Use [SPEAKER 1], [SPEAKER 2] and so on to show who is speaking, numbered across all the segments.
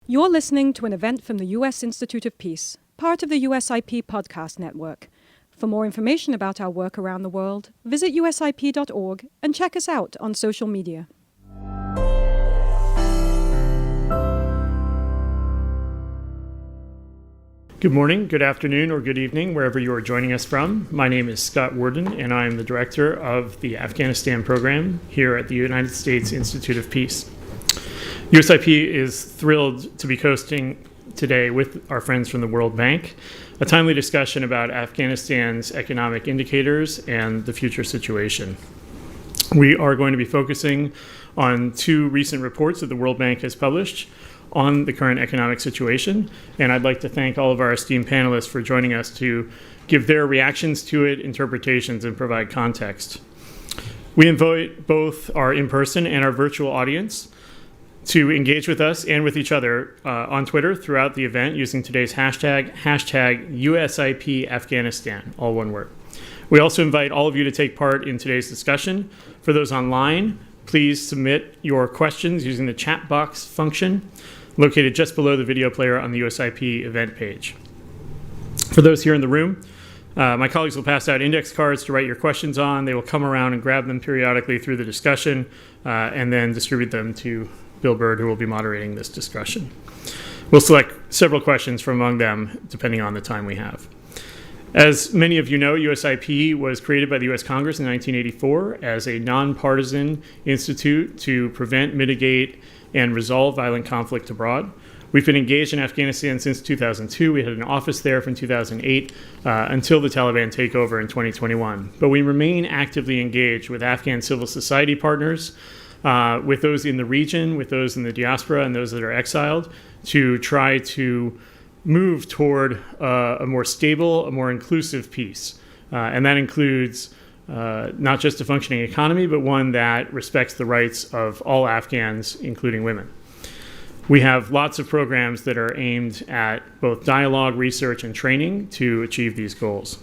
[SPEAKER 1] You're listening to an event from the U.S. Institute of Peace, part of the USIP podcast network. For more information about our work around the world, visit usip.org and check us out on social media.
[SPEAKER 2] Good morning, good afternoon, or good evening, wherever you are joining us from. My name is Scott Worden, and I am the director of the Afghanistan program here at the United States Institute of Peace. USIP is thrilled to be hosting today with our friends from the World Bank a timely discussion about Afghanistan's economic indicators and the future situation. We are going to be focusing on two recent reports that the World Bank has published on the current economic situation, and I'd like to thank all of our esteemed panelists for joining us to give their reactions to it, interpretations, and provide context. We invite both our in-person and our virtual audience to engage with us and with each other on Twitter throughout the event using today's hashtag USIP Afghanistan, all one word. We also invite all of you to take part in today's discussion. For those online, please submit your questions using the chat box function located just below the video player on the USIP event page. For those here in the room, my colleagues will pass out index cards to write your questions on. They will come around and grab them periodically through the discussion and then distribute them to Bill Byrd, who will be moderating this discussion. We'll select several questions from among them, depending on the time we have. As many of you know, USIP was created by the U.S. Congress in 1984 as a nonpartisan institute to prevent, mitigate, and resolve violent conflict abroad. We've been engaged in Afghanistan since 2002. We had an office there from 2008 until the Taliban takeover in 2021. But we remain actively engaged with Afghan civil society partners, with those in the region, with those in the diaspora, and those that are exiled, to try to move toward a more stable, a more inclusive peace. And that includes not just a functioning economy, but one that respects the rights of all Afghans, including women. We have lots of programs that are aimed at both dialogue, research, and training to achieve these goals.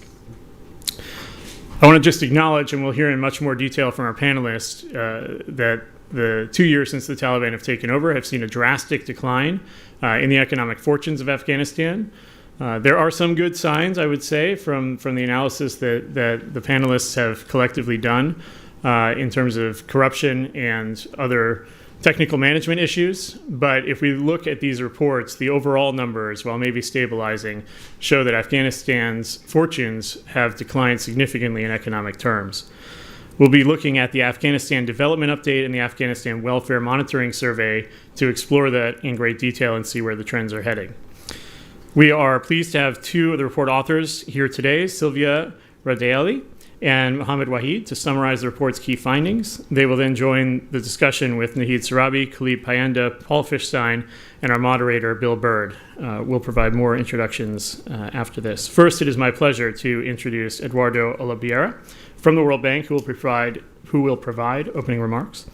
[SPEAKER 2] I want to just acknowledge, and we'll hear in much more detail from our panelists, that the 2 years since the Taliban have taken over have seen a drastic decline in the economic fortunes of Afghanistan. There are some good signs, I would say, from the analysis that the panelists have collectively done in terms of corruption and other technical management issues. But if we look at these reports, the overall numbers, while maybe stabilizing, show that Afghanistan's fortunes have declined significantly in economic terms. We'll be looking at the Afghanistan Development Update and the Afghanistan Welfare Monitoring Survey to explore that in great detail and see where the trends are heading. We are pleased to have two of the report authors here today, Silvia Redaelli and Waheed, to summarize the report's key findings. They will then join the discussion with Naheed Sarabi, Khalid Payenda, Paul Fishstein, and our moderator, Bill Byrd. We'll provide more introductions after this. First, it is my pleasure to introduce Eduardo Olaberria from the World Bank, who will provide opening remarks.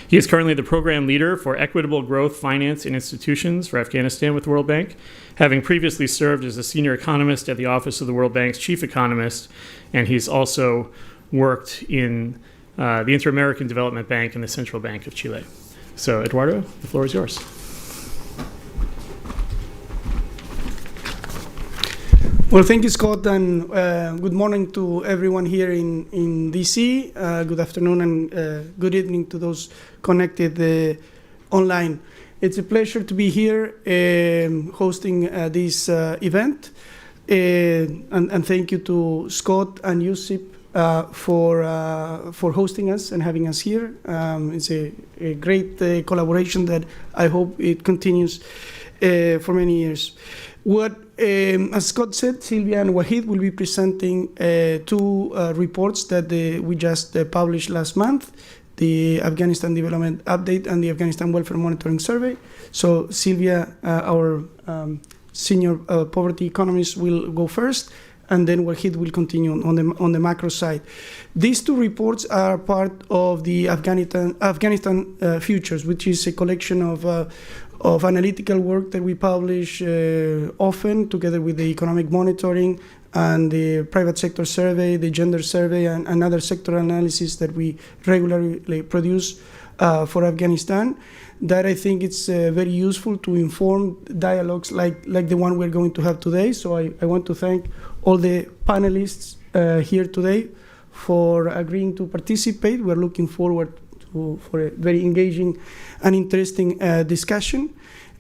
[SPEAKER 2] He is currently the program leader for Equitable Growth, Finance, and Institutions for Afghanistan with the World Bank, having previously served as a senior economist at the Office of the World Bank's chief economist, and he's also worked in the Inter-American Development Bank and the Central Bank of Chile. So, Eduardo, the floor is yours.
[SPEAKER 3] Well, thank you, Scott, and good morning to everyone here in DC. Good afternoon and good evening to those connected online. It's a pleasure to be here hosting this event. And thank you to Scott and USIP for hosting us and having us here. It's a great collaboration that I hope it continues for many years. As Scott said, Silvia and Waheed will be presenting two reports that we just published last month, the Afghanistan Development Update and the Afghanistan Welfare Monitoring Survey. So Silvia, our senior poverty economist, will go first, and then Waheed will continue on the macro side. These two reports are part of the Afghanistan Futures, which is a collection of analytical work that we publish often together with the economic monitoring and the private sector survey, the gender survey, and other sector analysis that we regularly produce for Afghanistan. that I think it's very useful to inform dialogues like the one we're going to have today. So I want to thank all the panelists here today for agreeing to participate. We're looking forward for a very engaging and interesting discussion.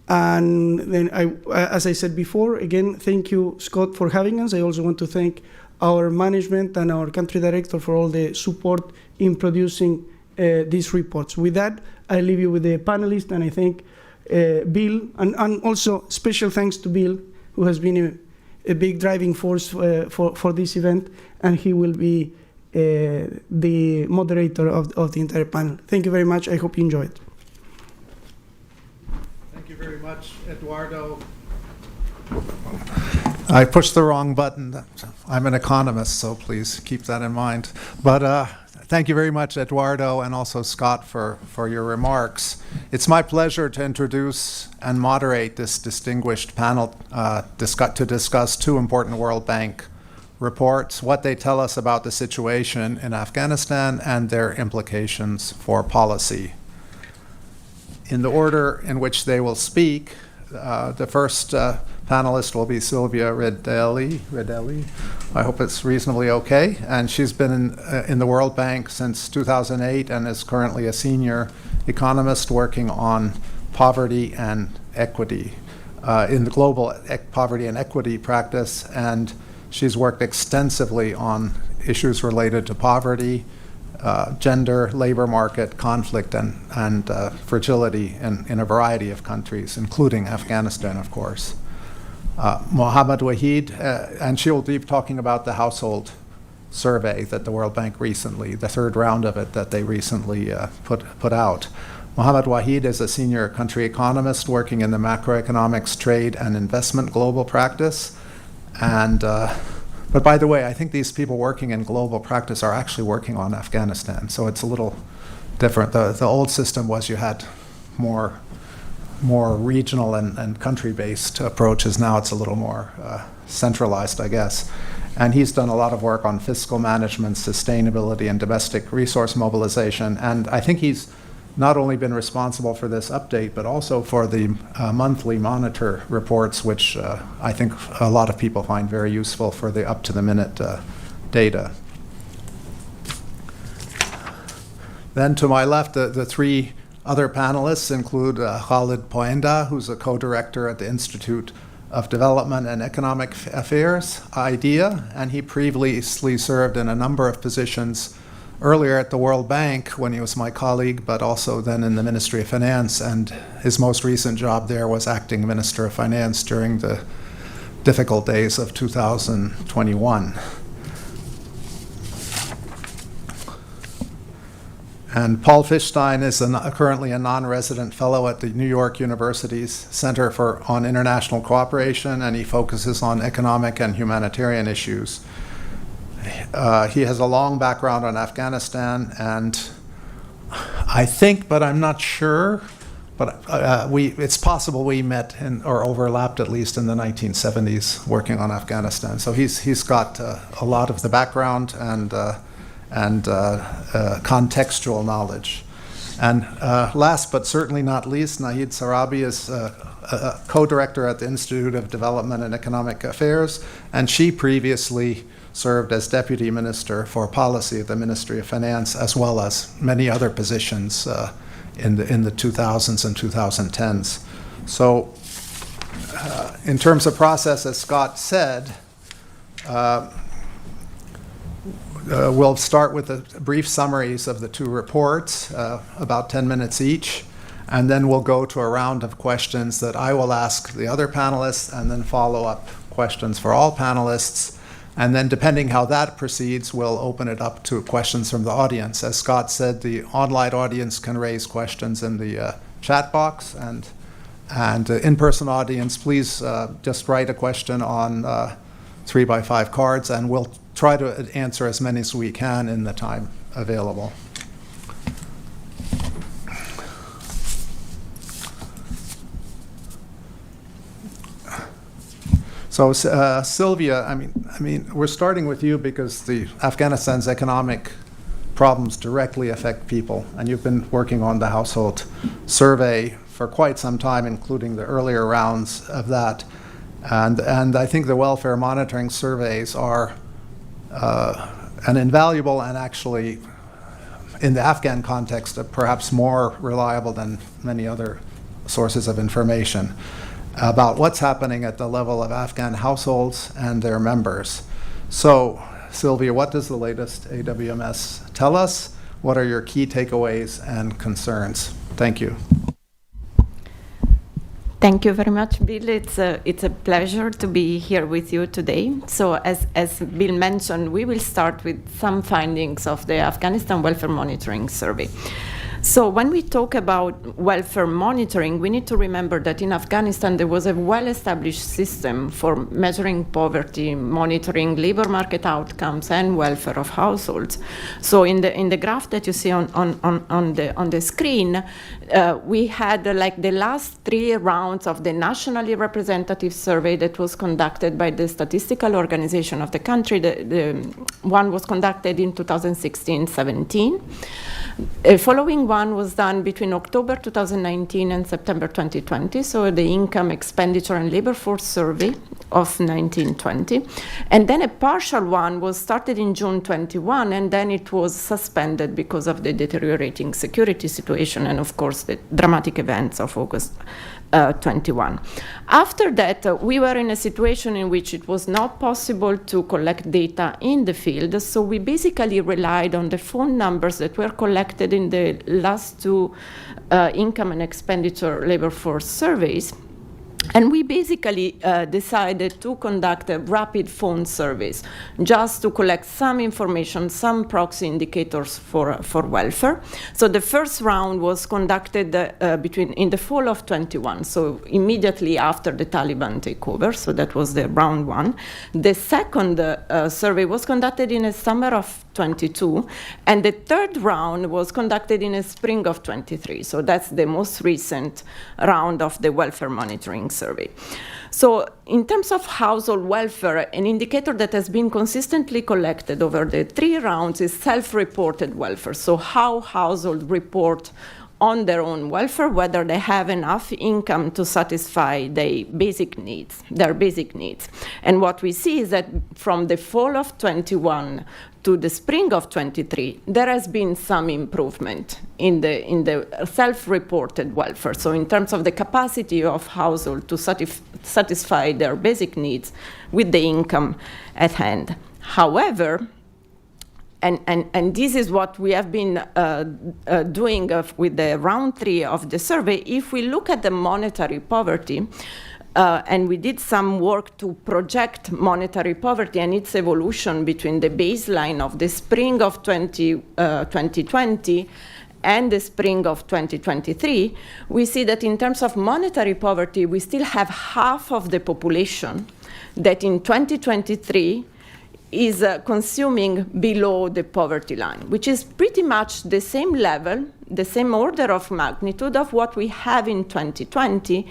[SPEAKER 3] And then, as I said before, again, thank you, Scott, for having us. I also want to thank our management and our country director for all the support in producing these reports. With that, I leave you with the panelists, and I thank Bill, and also special thanks to Bill, who has been a big driving force for this event, and he will be the moderator of the entire panel. Thank you very much. I hope you enjoyed.
[SPEAKER 4] Thank you very much, Eduardo. I pushed the wrong button. I'm an economist, so please keep that in mind. But thank you very much, Eduardo, and also Scott for your remarks. It's my pleasure to introduce and moderate this distinguished panel to discuss two important World Bank reports, what they tell us about the situation in Afghanistan and their implications for policy. In the order in which they will speak, the first panelist will be Silvia Redaelli. I hope it's reasonably okay. And she's been in the World Bank since 2008 and is currently a senior economist working on poverty and equity in the global poverty and equity practice. And she's worked extensively on issues related to poverty, gender, labor market, conflict, and fragility in a variety of countries, including Afghanistan, of course. Mohammed Waheed, and she'll be talking about the household survey that the World Bank recently, the third round of it that they recently put out. Mohammed Waheed is a senior country economist working in the macroeconomics, trade, and investment global practice. And but by the way, I think these people working in global practice are actually working on Afghanistan, so it's a little different. The old system was you had more regional and country-based approaches. Now it's a little more centralized, I guess. And he's done a lot of work on fiscal management, sustainability, and domestic resource mobilization. And I think he's not only been responsible for this update, but also for the monthly monitor reports, which I think a lot of people find very useful for the up-to-the-minute data. Then to my left, the three other panelists include Khalid Payenda, who's a co-director at the Institute of Development and Economic Affairs, IDEA, and he previously served in a number of positions earlier at the World Bank when he was my colleague, but also then in the Ministry of Finance, and his most recent job there was acting Minister of Finance during the difficult days of 2021. And Paul Fishstein is currently a non-resident fellow at the New York University's Center on International Cooperation, and he focuses on economic and humanitarian issues. He has a long background on Afghanistan, and I think, but I'm not sure, but it's possible we met or overlapped at least in the 1970s working on Afghanistan. So he's got a lot of the background and contextual knowledge. And last but certainly not least, Naheed Sarabi is a co-director at the Institute of Development and Economic Affairs, and she previously served as Deputy Minister for Policy at the Ministry of Finance, as well as many other positions in the 2000s and 2010s. So in terms of process, as Scott said, we'll start with the brief summaries of the two reports, about 10 minutes each, and then we'll go to a round of questions that I will ask the other panelists, and then follow-up questions for all panelists. And then depending how that proceeds, we'll open it up to questions from the audience. As Scott said, the online audience can raise questions in the chat box, and the in-person audience, please just write a question on 3x5 cards, and we'll try to answer as many as we can in the time available. So Silvia, I mean, we're starting with you because Afghanistan's economic problems directly affect people. And you've been working on the household survey for quite some time, including the earlier rounds of that. And I think the welfare monitoring surveys are an invaluable and actually, in the Afghan context, perhaps more reliable than many other sources of information about what's happening at the level of Afghan households and their members. So, Silvia, what does the latest AWMS tell us? What are your key takeaways and concerns? Thank you.
[SPEAKER 5] Thank you very much, Bill. It's a pleasure to be here with you today. So as Bill mentioned, we will start with some findings of the Afghanistan Welfare Monitoring Survey. So when we talk about welfare monitoring, we need to remember that in Afghanistan there was a well-established system for measuring poverty, monitoring labor market outcomes, and welfare of households. So in the graph that you see on the screen, we had like the last 3 rounds of the nationally representative survey that was conducted by the statistical organization of the country. The one was conducted in 2016-17. Following one was done between October 2019 and September 2020, so the income, expenditure, and labor force survey of 1920. And then a partial one was started in June 21, and then it was suspended because of the deteriorating security situation and, of course, the dramatic events of August 21. After that, we were in a situation in which it was not possible to collect data in the field, so we basically relied on the phone numbers that were collected in the last 2 income and expenditure labor force surveys. And we basically decided to conduct a rapid phone surveys just to collect some information, some proxy indicators for welfare. So the first round was conducted in the fall of 21, so immediately after the Taliban takeover. So that was the round 1. The second survey was conducted in the summer of 22, and the third round was conducted in the spring of 23. So that's the most recent round of the welfare monitoring survey. So in terms of household welfare, an indicator that has been consistently collected over the 3 rounds is self-reported welfare. So how households report on their own welfare, whether they have enough income to satisfy their basic needs. And what we see is that from the fall of 21 to the spring of 23, there has been some improvement in the self-reported welfare. So in terms of the capacity of household to satisfy their basic needs with the income at hand. However, and this is what we have been doing with the round 3 of the survey. If we look at the monetary poverty, and we did some work to project monetary poverty and its evolution between the baseline of the spring of 2020 and the spring of 2023, we see that in terms of monetary poverty, we still have half of the population that in 2023 is consuming below the poverty line, which is pretty much the same level, the same order of magnitude of what we have in 2020.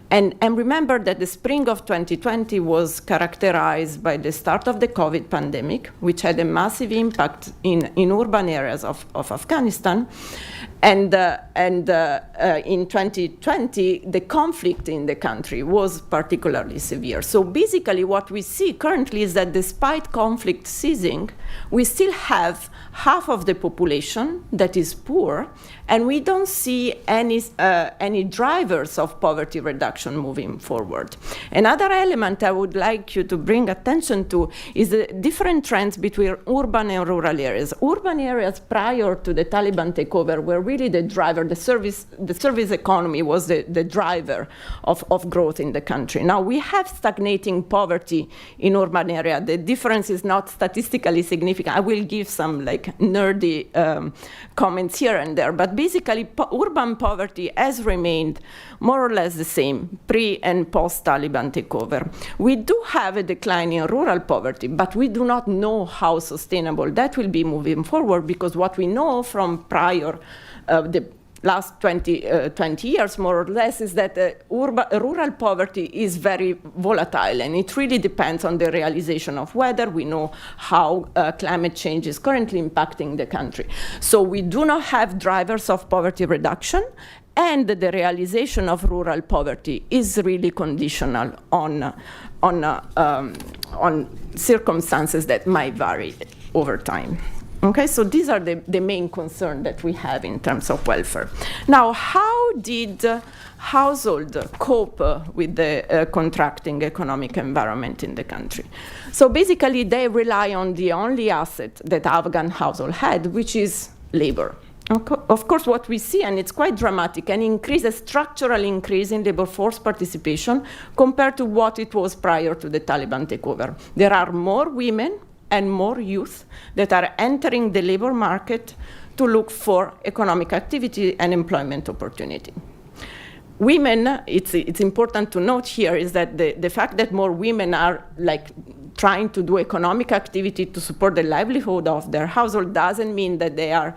[SPEAKER 5] And remember that the spring of 2020 was characterized by the start of the COVID pandemic, which had a massive impact in urban areas of Afghanistan. And in 2020, the conflict in the country was particularly severe. So basically what we see currently is that despite conflict ceasing, we still have half of the population that is poor, and we don't see any drivers of poverty reduction moving forward. Another element I would like you to bring attention to is the different trends between urban and rural areas. Urban areas prior to the Taliban takeover were really the driver. The service economy was the driver of growth in the country. Now we have stagnating poverty in urban area. The difference is not statistically significant. I will give some nerdy comments here and there, but basically urban poverty has remained more or less the same pre and post Taliban takeover. We do have a decline in rural poverty, but we do not know how sustainable that will be moving forward, because what we know from prior the last 20 years, more or less, is that rural poverty is very volatile, and it really depends on the realization of weather. We know how climate change is currently impacting the country. So we do not have drivers of poverty reduction, and the realization of rural poverty is really conditional on circumstances that might vary over time. Okay, so these are the main concerns that we have in terms of welfare. Now, how did households cope with the contracting economic environment in the country? So basically, they rely on the only asset that Afghan household had, which is labor. Of course, what we see, and it's quite dramatic, a structural increase in labor force participation compared to what it was prior to the Taliban takeover. There are more women and more youth that are entering the labor market to look for economic activity and employment opportunity. Women, it's important to note here, is that the fact that more women are trying to do economic activity to support the livelihood of their household doesn't mean that they are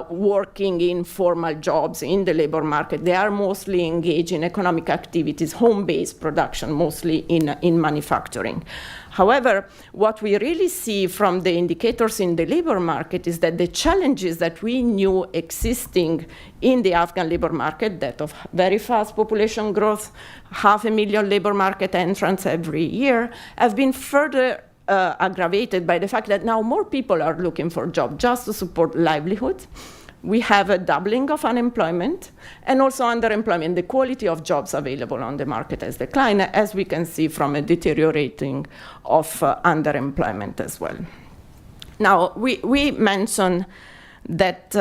[SPEAKER 5] working in formal jobs in the labor market. They are mostly engaged in economic activities, home-based production, mostly in manufacturing. However, what we really see from the indicators in the labor market is that the challenges that we knew existing in the Afghan labor market, that of very fast population growth, 500,000 labor market entrants every year, have been further aggravated by the fact that now more people are looking for jobs just to support livelihood. We have a doubling of unemployment and also underemployment. The quality of jobs available on the market has declined, as we can see from a deteriorating of underemployment as well. Now, we mentioned that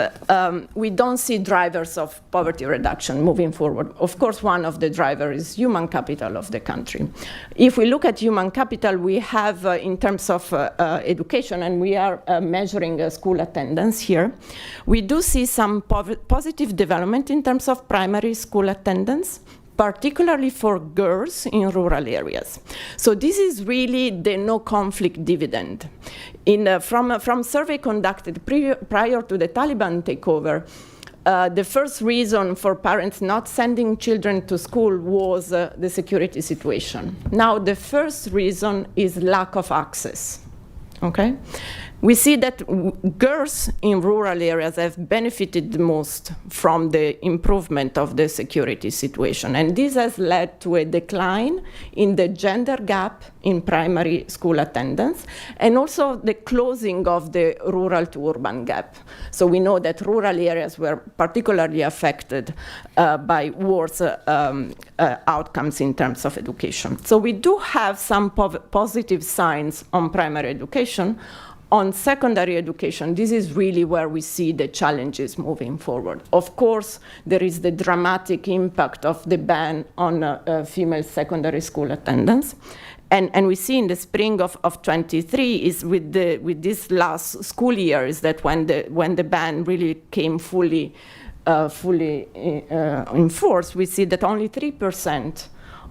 [SPEAKER 5] we don't see drivers of poverty reduction moving forward. Of course, one of the drivers is human capital of the country. If we look at human capital, we have, in terms of education, and we are measuring school attendance here, we do see some positive development in terms of primary school attendance, particularly for girls in rural areas. So this is really the no-conflict dividend. From survey conducted prior to the Taliban takeover, the first reason for parents not sending children to school was the security situation. Now the first reason is lack of access. Okay? We see that girls in rural areas have benefited the most from the improvement of the security situation. And this has led to a decline in the gender gap in primary school attendance, and also the closing of the rural to urban gap. So we know that rural areas were particularly affected by worse outcomes in terms of education. So we do have some positive signs on primary education. On secondary education, this is really where we see the challenges moving forward. Of course, there is the dramatic impact of the ban on female secondary school attendance. And we see in the spring of 23 is with this last school year is that when the ban really came fully in force, we see that only 3%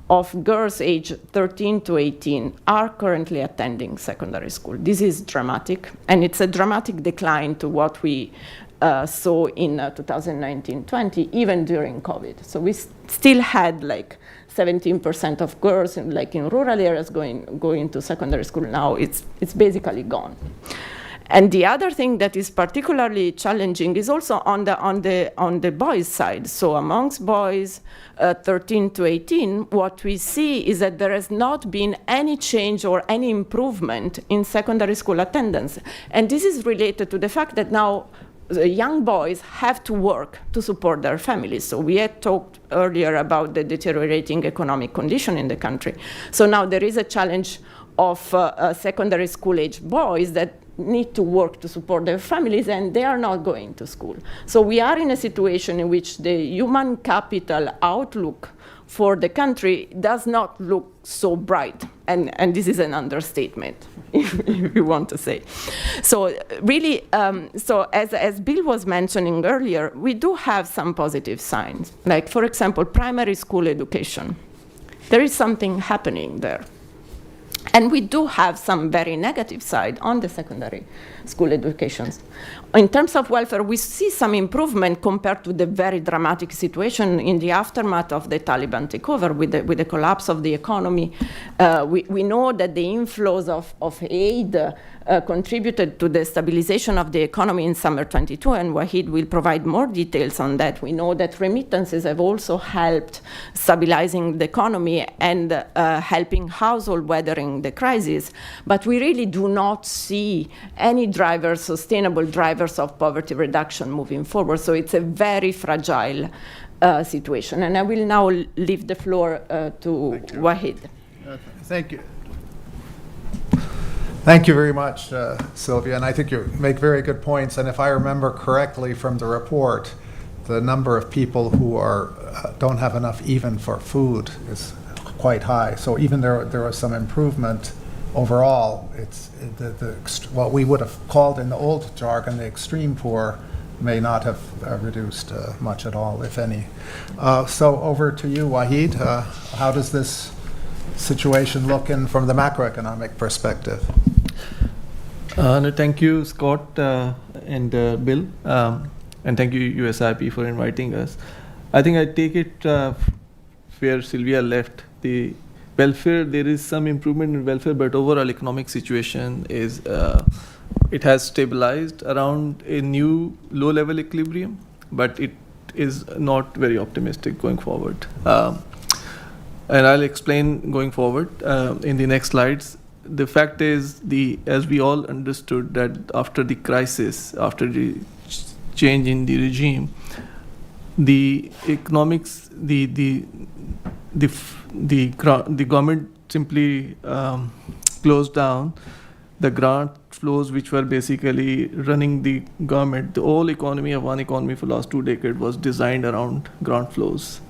[SPEAKER 5] of girls aged 13 to 18 are currently attending secondary school. This is dramatic, and it's a dramatic decline to what we saw in 2019-20, even during COVID. So we still had 17% of girls in rural areas going to secondary school. Now it's basically gone. And the other thing that is particularly challenging is also on the boys' side. So amongst boys 13 to 18, what we see is that there has not been any change or any improvement in secondary school attendance. And this is related to the fact that now the young boys have to work to support their families. So we had talked earlier about the deteriorating economic condition in the country. So now there is a challenge of secondary school-age boys that need to work to support their families, and they are not going to school. So we are in a situation in which the human capital outlook for the country does not look so bright. And this is an understatement, if you want to say. So really, so as Bill was mentioning earlier, we do have some positive signs. Like, for example, primary school education. There is something happening there. And we do have some very negative side on the secondary school education. In terms of welfare, we see some improvement compared to the very dramatic situation in the aftermath of the Taliban takeover with the collapse of the economy. We know that the inflows of aid contributed to the stabilization of the economy in summer 22, and Waheed will provide more details on that. We know that remittances have also helped stabilizing the economy and helping household weathering the crisis, but we really do not see any drivers, sustainable drivers of poverty reduction moving forward. So it's a very fragile situation. And I will now leave the floor to Waheed.
[SPEAKER 4] Thank you. Thank you very much, Silvia, and I think you make very good points. And if I remember correctly from the report, the number of people who don't have enough even for food is quite high. So even there was some improvement overall. It's what we would have called in the old jargon the extreme poor may not have reduced much at all, if any. So over to you, Waheed. How does this situation look from the macroeconomic perspective?
[SPEAKER 6] No, thank you, Scott and Bill, and thank you, USIP, for inviting us. I think I take it where Silvia left. The welfare, there is some improvement in welfare, but overall economic situation is, it has stabilized around a new low-level equilibrium, but it is not very optimistic going forward. And I'll explain going forward in the next slides. The fact is, as we all understood, that after the crisis, after the change in the regime, the economics, the government simply closed down the grant flows, which were basically running the government. The whole economy of one economy for the last 2 decades was designed around grant flows,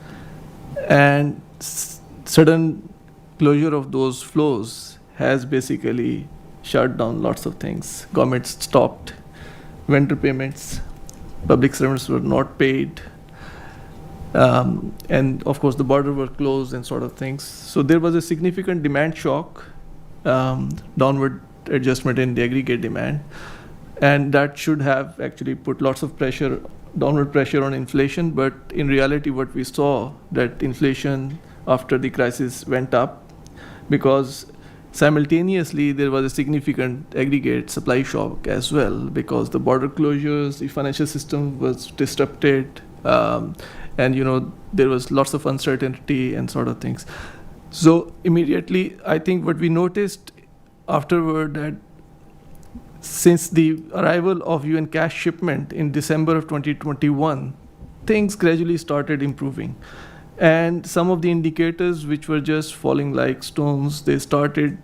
[SPEAKER 6] and sudden closure of those flows has basically shut down lots of things. Government stopped vendor payments, public servants were not paid, and of course the border were closed and sort of things. So there was a significant demand shock, downward adjustment in the aggregate demand, and that should have actually put lots of pressure, downward pressure on inflation. But in reality, what we saw, that inflation after the crisis went up because simultaneously there was a significant aggregate supply shock as well, because the border closures, the financial system was disrupted, and there was lots of uncertainty and sort of things. So immediately, I think what we noticed afterward, that since the arrival of UN cash shipment in December of 2021, things gradually started improving. And some of the indicators which were just falling like stones, they started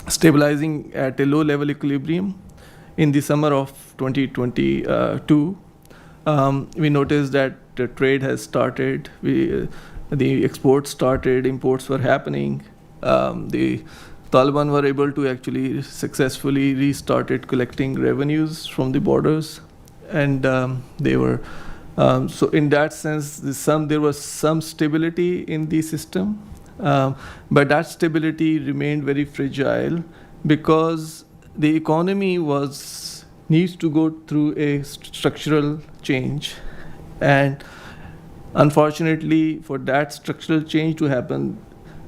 [SPEAKER 6] stabilizing at a low-level equilibrium. In the summer of 2022, we noticed that the trade has started, the exports started, imports were happening. The Taliban were able to actually successfully restarted collecting revenues from the borders, and they were so in that sense, there was some stability in the system, but that stability remained very fragile because the economy needs to go through a structural change, and unfortunately, for that structural change to happen,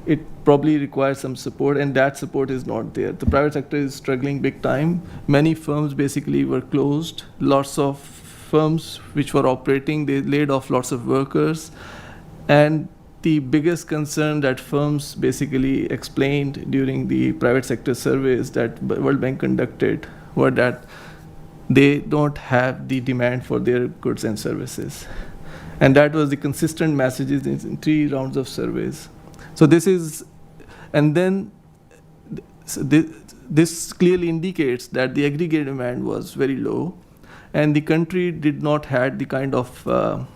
[SPEAKER 6] it probably requires some support, and that support is not there. The private sector is struggling big time. Many firms basically were closed. Lots of firms which were operating, they laid off lots of workers. And the biggest concern that firms basically explained during the private sector surveys that World Bank conducted were that they don't have the demand for their goods and services. And that was the consistent messages in 3 rounds of surveys. So this is, and then this clearly indicates that the aggregate demand was very low, and the country did not have the kind of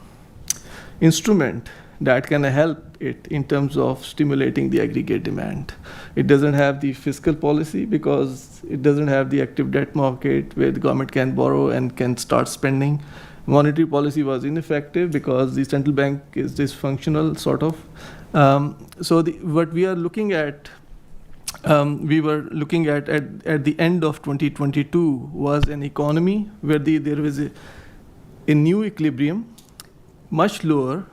[SPEAKER 6] instrument that can help it in terms of stimulating the aggregate demand. It doesn't have the fiscal policy because it doesn't have the active debt market where the government can borrow and can start spending. Monetary policy was ineffective because the central bank is dysfunctional, sort of. So what we are looking at we were looking at the end of 2022 was an economy where there was a new equilibrium, much lower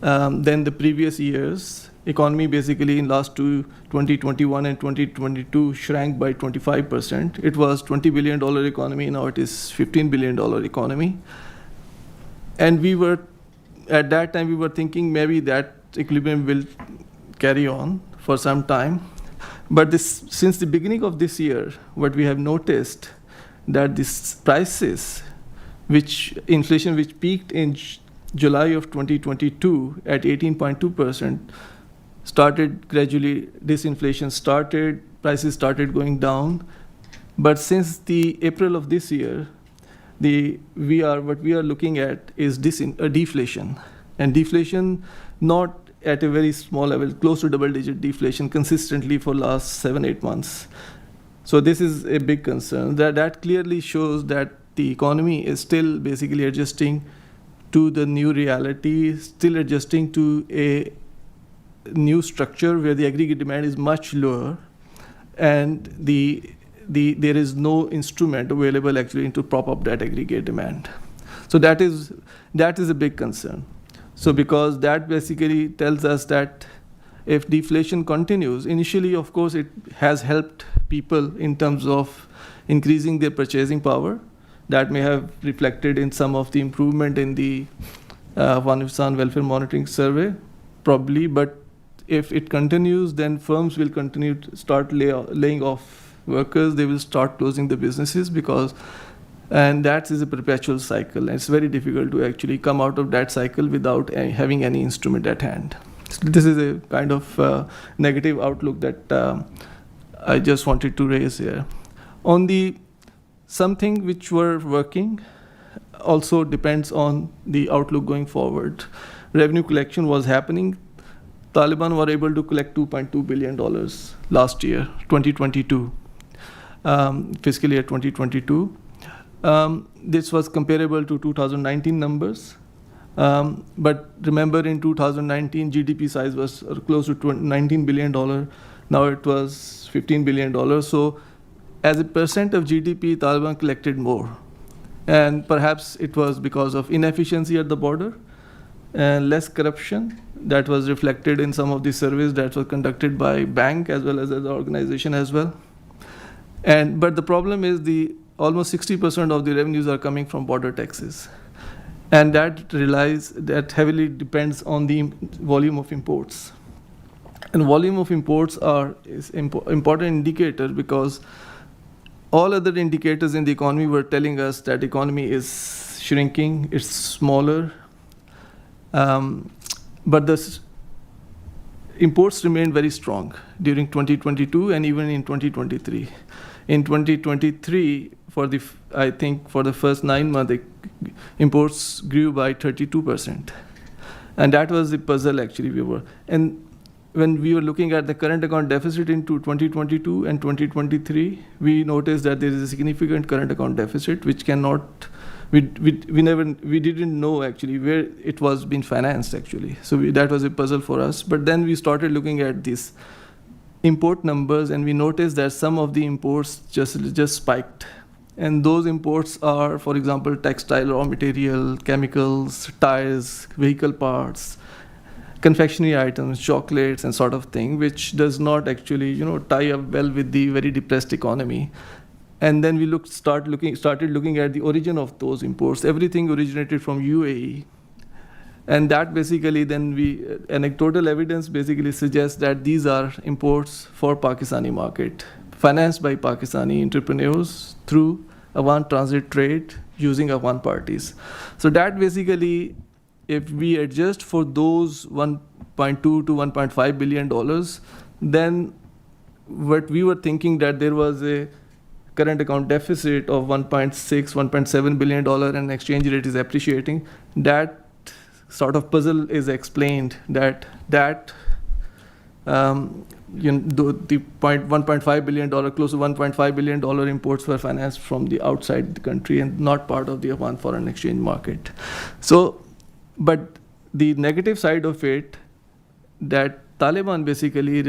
[SPEAKER 6] than the previous years. Economy basically in last 2021 and 2022 shrank by 25%. It was $20 billion economy, now it is $15 billion economy. And at that time we were thinking maybe that equilibrium will carry on for some time. But since the beginning of this year, what we have noticed that these prices, inflation which peaked in July of 2022 at 18.2%, started gradually, disinflation started, prices started going down. But since the April of this year, what we are looking at is deflation. And deflation not at a very small level, close to double-digit deflation consistently for last 7-8 months. So this is a big concern. That clearly shows that the economy is still basically adjusting to the new reality, still adjusting to a new structure where the aggregate demand is much lower, and there is no instrument available actually to prop up that aggregate demand. So that is a big concern. So because that basically tells us that if deflation continues, initially, of course, it has helped people in terms of increasing their purchasing power. That may have reflected in some of the improvement in the Afghanistan Welfare Monitoring Survey, probably. But if it continues, then firms will continue to start laying off workers. They will start closing the businesses and that is a perpetual cycle. And it's very difficult to actually come out of that cycle without having any instrument at hand. So this is a kind of negative outlook that I just wanted to raise here. On something which were working also depends on the outlook going forward. Revenue collection was happening. Taliban were able to collect $2.2 billion last year, 2022, fiscal year 2022. This was comparable to 2019 numbers. But remember, in 2019, GDP size was close to $19 billion. Now it was $15 billion. So as a percent of GDP, Taliban collected more. And perhaps it was because of inefficiency at the border and less corruption. That was reflected in some of the surveys that were conducted by bank as well as the organization as well. But the problem is almost 60% of the revenues are coming from border taxes. And that heavily depends on the volume of imports. And volume of imports is important indicator because all other indicators in the economy were telling us that the economy is shrinking, it's smaller. But the imports remained very strong during 2022 and even in 2023. In 2023, I think for the first 9 months, imports grew by 32%. And that was the puzzle actually And when we were looking at the current account deficit into 2022 and 2023, we noticed that there is a significant current account deficit, which we didn't know actually where it was being financed actually. So that was a puzzle for us. But then we started looking at these import numbers, and we noticed that some of the imports just spiked. And those imports are, for example, textile raw material, chemicals, tires, vehicle parts, confectionery items, chocolates, and sort of thing, which does not actually, tie up well with the very depressed economy. And then we started looking at the origin of those imports. Everything originated from UAE. And that basically anecdotal evidence basically suggests that these are imports for Pakistani market, financed by Pakistani entrepreneurs through Afghan transit trade using Afghan parties. So that basically, if we adjust for those $1.2 to $1.5 billion, then what we were thinking that there was a current account deficit of $1.6, $1.7 billion and exchange rate is appreciating, that sort of puzzle is explained that the $1.5 billion, close to $1.5 billion imports were financed from the outside the country and not part of the Afghan foreign exchange market. So, but the negative side of it, that Taliban basically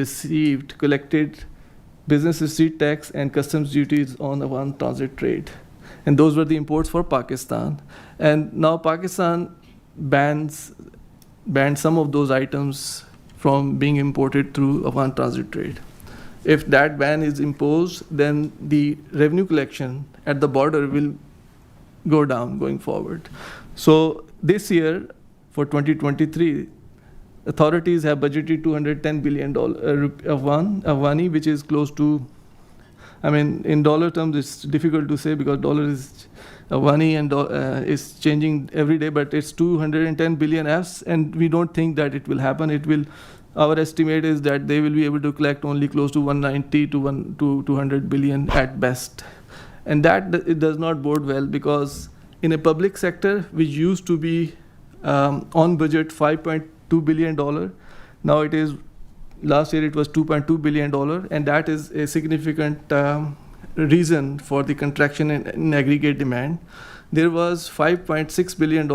[SPEAKER 6] collected business receipt tax, and customs duties on Afghan transit trade. And those were the imports for Pakistan. And now Pakistan banned some of those items from being imported through Afghan transit trade. If that ban is imposed, then the revenue collection at the border will go down going forward. So this year, for 2023, authorities have budgeted $210 billion Afghani, which is close to, I mean, in dollar terms, it's difficult to say because dollar is Afghani and is changing every day, but it's 210 billion Fs, and we don't think that it will happen. Our estimate is that they will be able to collect only close to 190 to 200 billion at best. And that it does not bode well, because in a public sector, which used to be on budget $5.2 billion, now it is, last year it was $2.2 billion, and that is a significant reason for the contraction in aggregate demand. There was $5.6 billion,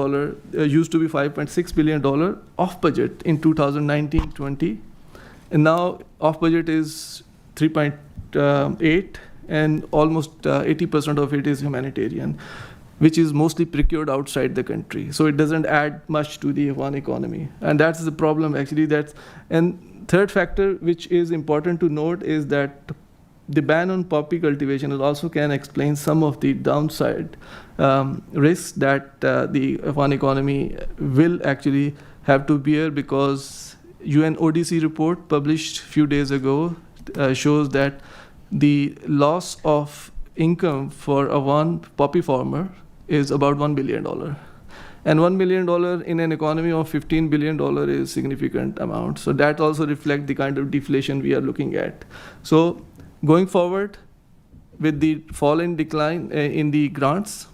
[SPEAKER 6] used to be $5.6 billion off budget in 2019-20, and now off budget is 3.8, and almost 80% of it is humanitarian, which is mostly procured outside the country. So it doesn't add much to the Afghan economy, and that's the problem actually. And third factor, which is important to note, is that the ban on poppy cultivation also can explain some of the downside risks that the Afghan economy will actually have to bear, because UN ODC report published a few days ago shows that the loss of income for Afghan poppy farmer is about $1 billion. And $1 billion in an economy of $15 billion is a significant amount. So that also reflects the kind of deflation we are looking at. So going forward, with the fall in decline in the grants,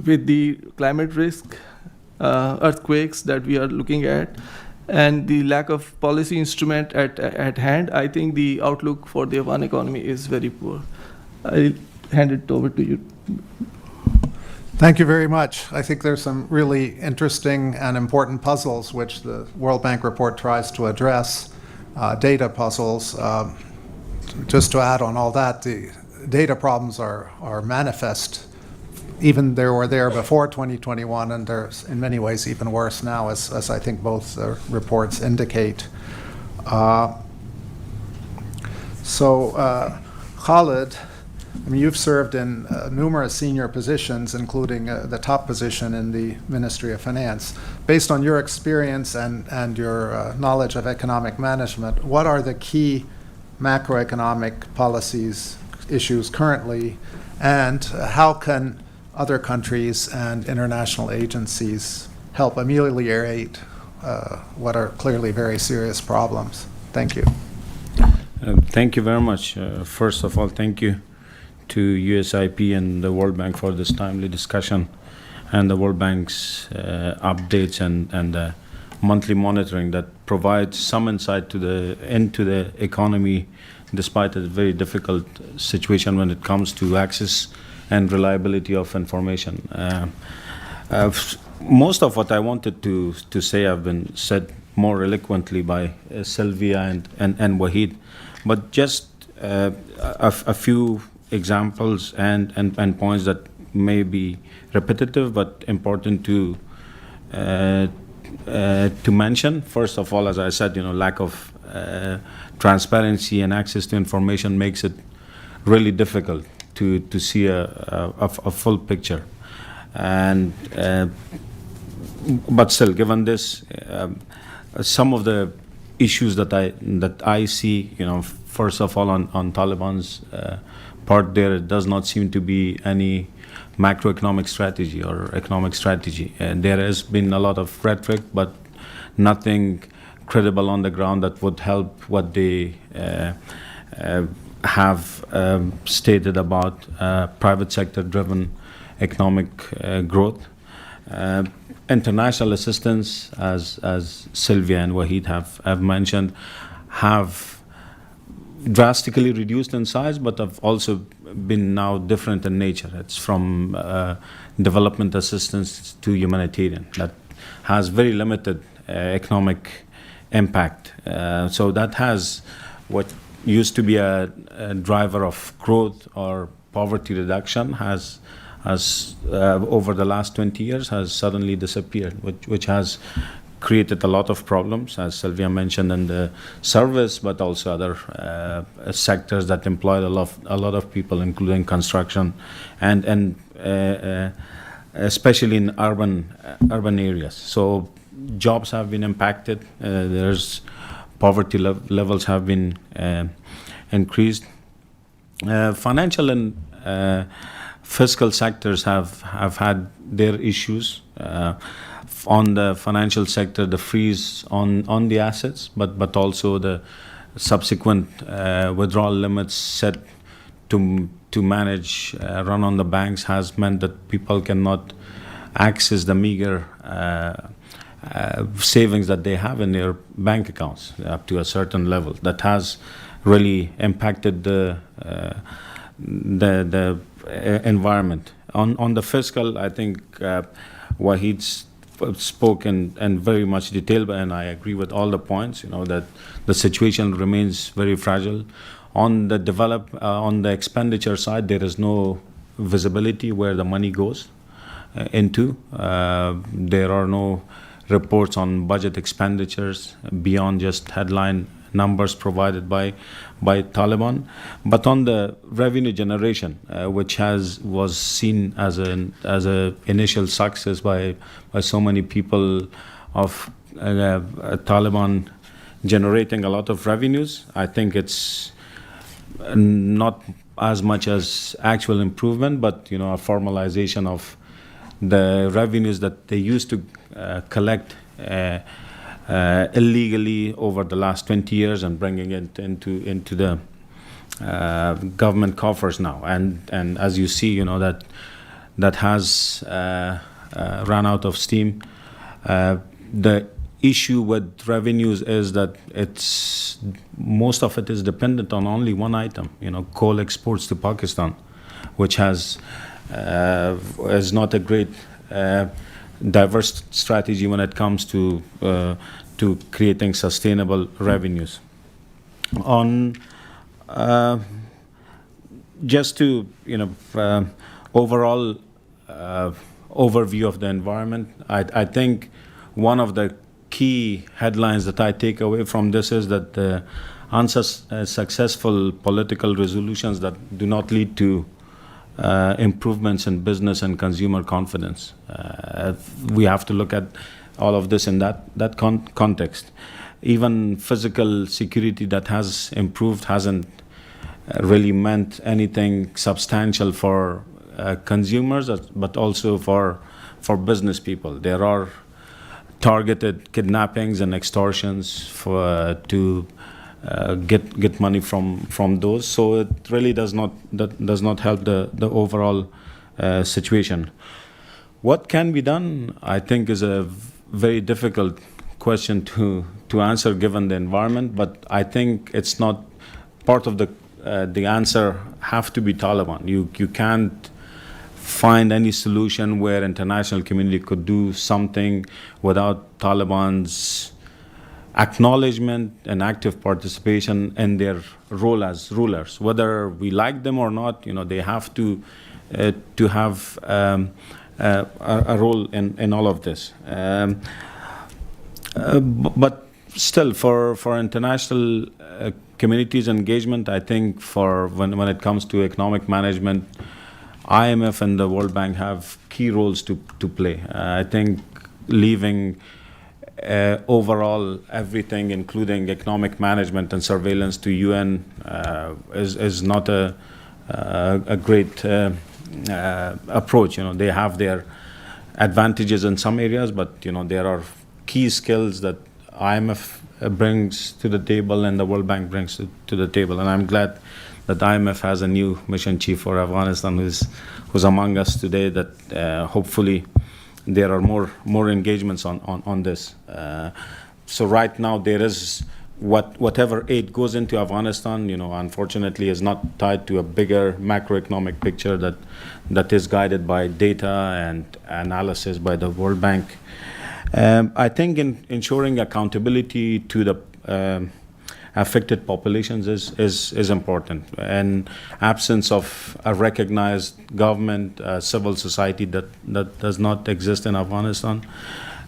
[SPEAKER 6] with the climate risk, earthquakes that we are looking at, and the lack of policy instrument at hand, I think the outlook for the Afghan economy is very poor. I'll hand it over to you.
[SPEAKER 4] Thank you very much. I think there's some really interesting and important puzzles which the World Bank report tries to address, data puzzles. Just to add on all that, the data problems are manifest. Even they were there before 2021, and they're in many ways even worse now, as I think both reports indicate. Khalid, I mean, you've served in numerous senior positions, including the top position in the Ministry of Finance. Based on your experience and your knowledge of economic management, what are the key macroeconomic policies issues currently, and how can other countries and international agencies help ameliorate what are clearly very serious problems? Thank you.
[SPEAKER 7] Thank you very much. First of all, thank you to USIP and the World Bank for this timely discussion, and the World Bank's updates and monthly monitoring that provides some insight into the economy, despite a very difficult situation when it comes to access and reliability of information. Most of what I wanted to say have been said more eloquently by Silvia and Waheed, but just a few examples and points that may be repetitive but important to mention. First of all, as I said, lack of transparency and access to information makes it really difficult to see a full picture. And but still, given this, some of the issues that I see, first of all on Taliban's part, there does not seem to be any macroeconomic strategy or economic strategy. And there has been a lot of rhetoric, but nothing credible on the ground that would help what they have stated about private sector driven economic growth. International assistance, as Silvia and Waheed have mentioned, have drastically reduced in size, but have also been now different in nature. It's from development assistance to humanitarian. That has very limited economic impact. So that has what used to be a driver of growth or poverty reduction has over the last 20 years has suddenly disappeared, which has created a lot of problems, as Silvia mentioned, in the service, but also other sectors that employ a lot of people, including construction, and especially in urban areas. So jobs have been impacted. There's poverty levels have been increased. Financial and fiscal sectors have had their issues. On the financial sector, the freeze on the assets, but also the subsequent withdrawal limits set to manage run on the banks has meant that people cannot access the meager savings that they have in their bank accounts up to a certain level. That has really impacted the environment. On the fiscal, I think Waheed spoke in very much detail, and I agree with all the points. That the situation remains very fragile. On the expenditure side, there is no visibility where the money goes into. There are no reports on budget expenditures beyond just headline numbers provided by Taliban. But on the revenue generation, which was seen as a initial success by so many people of Taliban generating a lot of revenues, I think it's not as much as actual improvement, but a formalization of the revenues that they used to collect illegally over the last 20 years and bringing it into the government coffers now. And as you see, that has run out of steam. The issue with revenues is that most of it is dependent on only one item, coal exports to Pakistan, which is not a great diverse strategy when it comes to creating sustainable revenues. On just to overall overview of the environment, I think one of the key headlines that I take away from this is that the unsuccessful political resolutions that do not lead to improvements in business and consumer confidence. We have to look at all of this in that context. Even physical security that has improved hasn't really meant anything substantial for consumers, but also for business people. There are targeted kidnappings and extortions to get money from those. So it really does not help the overall situation. What can be done, I think, is a very difficult question to answer given the environment. But I think it's not part of the answer have to be Taliban. You can't find any solution where international community could do something without Taliban's acknowledgement and active participation in their role as rulers. Whether we like them or not, they have to have a role in all of this. But still, for international communities engagement, I think for when it comes to economic management, IMF and the World Bank have key roles to play. I think leaving overall everything, including economic management and surveillance, to UN is not a great approach. They have their advantages in some areas, but there are key skills that IMF brings to the table and the World Bank brings to the table. And I'm glad that IMF has a new mission chief for Afghanistan who's among us today, that hopefully there are more engagements on this. So right now there is whatever aid goes into Afghanistan, unfortunately is not tied to a bigger macroeconomic picture that is guided by data and analysis by the World Bank. I think in ensuring accountability to the affected populations is important. And absence of a recognized government, civil society that does not exist in Afghanistan,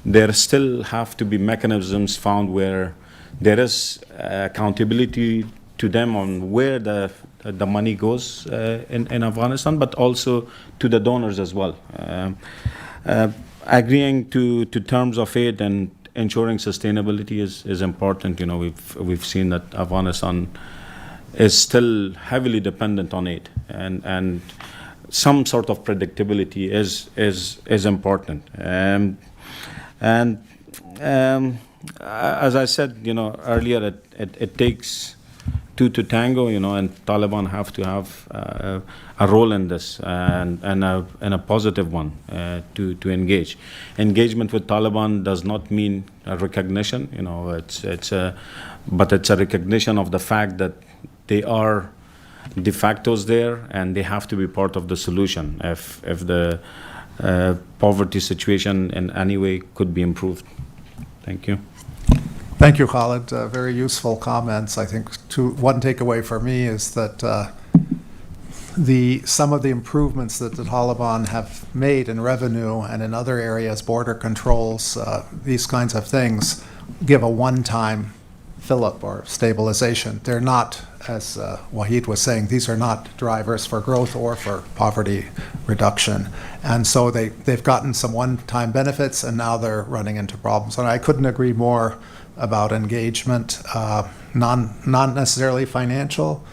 [SPEAKER 7] there still have to be mechanisms found where there is accountability to them on where the money goes in Afghanistan, but also to the donors as well. Agreeing to terms of aid and ensuring sustainability is important. You know, we've seen that Afghanistan is still heavily dependent on aid, and some sort of predictability is important. As I said, you know, earlier, it takes two to tango, you know, and Taliban have to have a role in this, and a positive one to engage. Engagement with Taliban does not mean a recognition, you know, but it's a recognition of the fact that they are de factos there, and they have to be part of the solution if the poverty situation in any way could be improved. Thank you.
[SPEAKER 4] Thank you, Khalid. Very useful comments. I think one takeaway for me is that some of the improvements that the Taliban have made in revenue and in other areas, border controls, these kinds of things, give a one-time fill-up or stabilization. They're not, as Waheed was saying, these are not drivers for growth or for poverty reduction. And so they've gotten some one-time benefits, and now they're running into problems. And I couldn't agree more about engagement, not necessarily financial.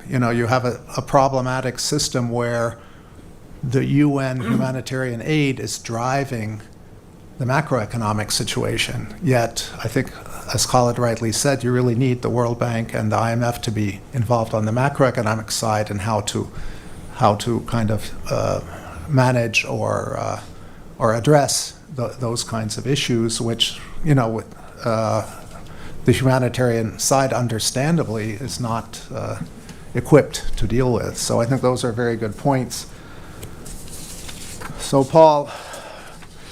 [SPEAKER 4] You know, you have a problematic system where the UN humanitarian aid is driving the macroeconomic situation. Yet, I think, as Khalid rightly said, you really need the World Bank and the IMF to be involved on the macroeconomic side and how to kind of manage or address those kinds of issues, which, you know, the humanitarian side, understandably, is not equipped to deal with. So I think those are very good points. So, Paul,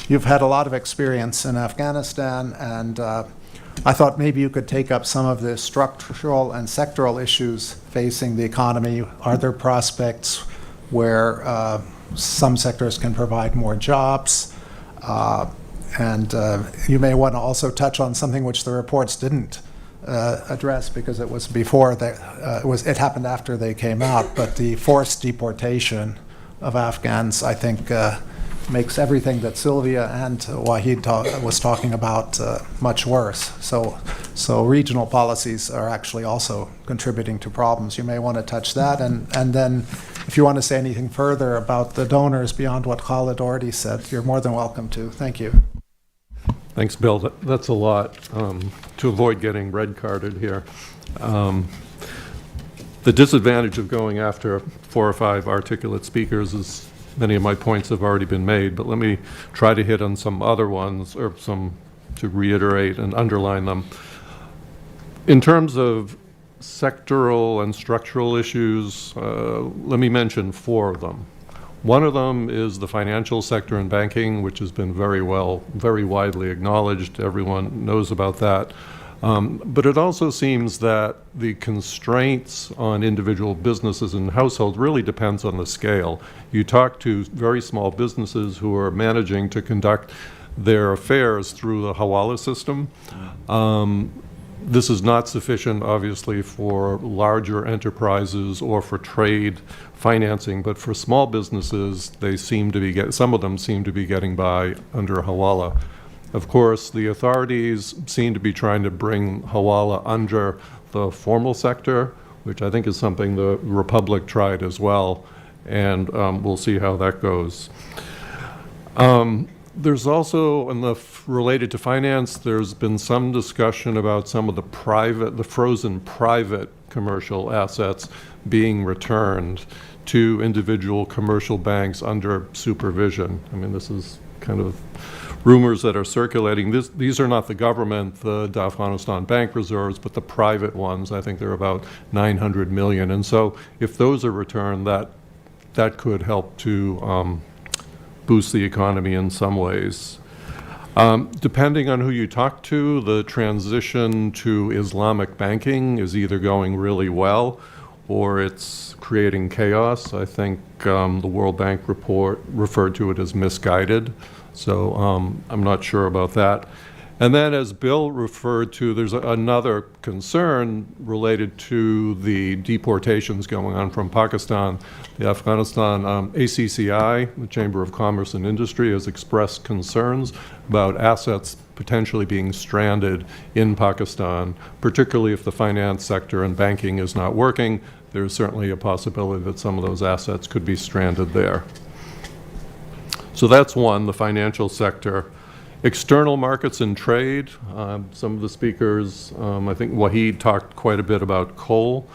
[SPEAKER 4] you've had a lot of experience in Afghanistan, and I thought maybe you could take up some of the structural and sectoral issues facing the economy. Are there prospects where some sectors can provide more jobs? And you may want to also touch on something which the reports didn't address, because it was before it happened after they came out. But the forced deportation of Afghans, I think, makes everything that Silvia and Waheed was talking about much worse. So regional policies are actually also contributing to problems. You may want to touch that, and then if you want to say anything further about the donors beyond what Khalid already said, you're more than welcome to. Thank you.
[SPEAKER 8] Thanks, Bill. That's a lot to avoid getting red carded here. The disadvantage of going after 4 or 5 articulate speakers is many of my points have already been made, but let me try to hit on some other ones, or some to reiterate and underline them. In terms of sectoral and structural issues, let me mention 4 of them. One of them is the financial sector and banking, which has been very widely acknowledged. Everyone knows about that. But it also seems that the constraints on individual businesses and households really depends on the scale. You talk to very small businesses who are managing to conduct their affairs through the Hawala system. This is not sufficient, obviously, for larger enterprises or for trade financing, but for small businesses, some of them seem to be getting by under Hawala. Of course, the authorities seem to be trying to bring Hawala under the formal sector, which I think is something the Republic tried as well, and we'll see how that goes. There's also, related to finance, there's been some discussion about some of the frozen private commercial assets being returned to individual commercial banks under supervision. I mean, this is kind of rumors that are circulating. These are not the government, the Afghanistan bank reserves, but the private ones. I think they're about 900 million. And so if those are returned, that could help to boost the economy in some ways. Depending on who you talk to, the transition to Islamic banking is either going really well or it's creating chaos. I think the World Bank report referred to it as misguided, so I'm not sure about that. And then, as Bill referred to, there's another concern related to the deportations going on from Pakistan. The Afghanistan ACCI, the Chamber of Commerce and Industry, has expressed concerns about assets potentially being stranded in Pakistan, particularly if the finance sector and banking is not working. There's certainly a possibility that some of those assets could be stranded there. So that's one, the financial sector. External markets and trade, some of the speakers, I think Waheed talked quite a bit about coal.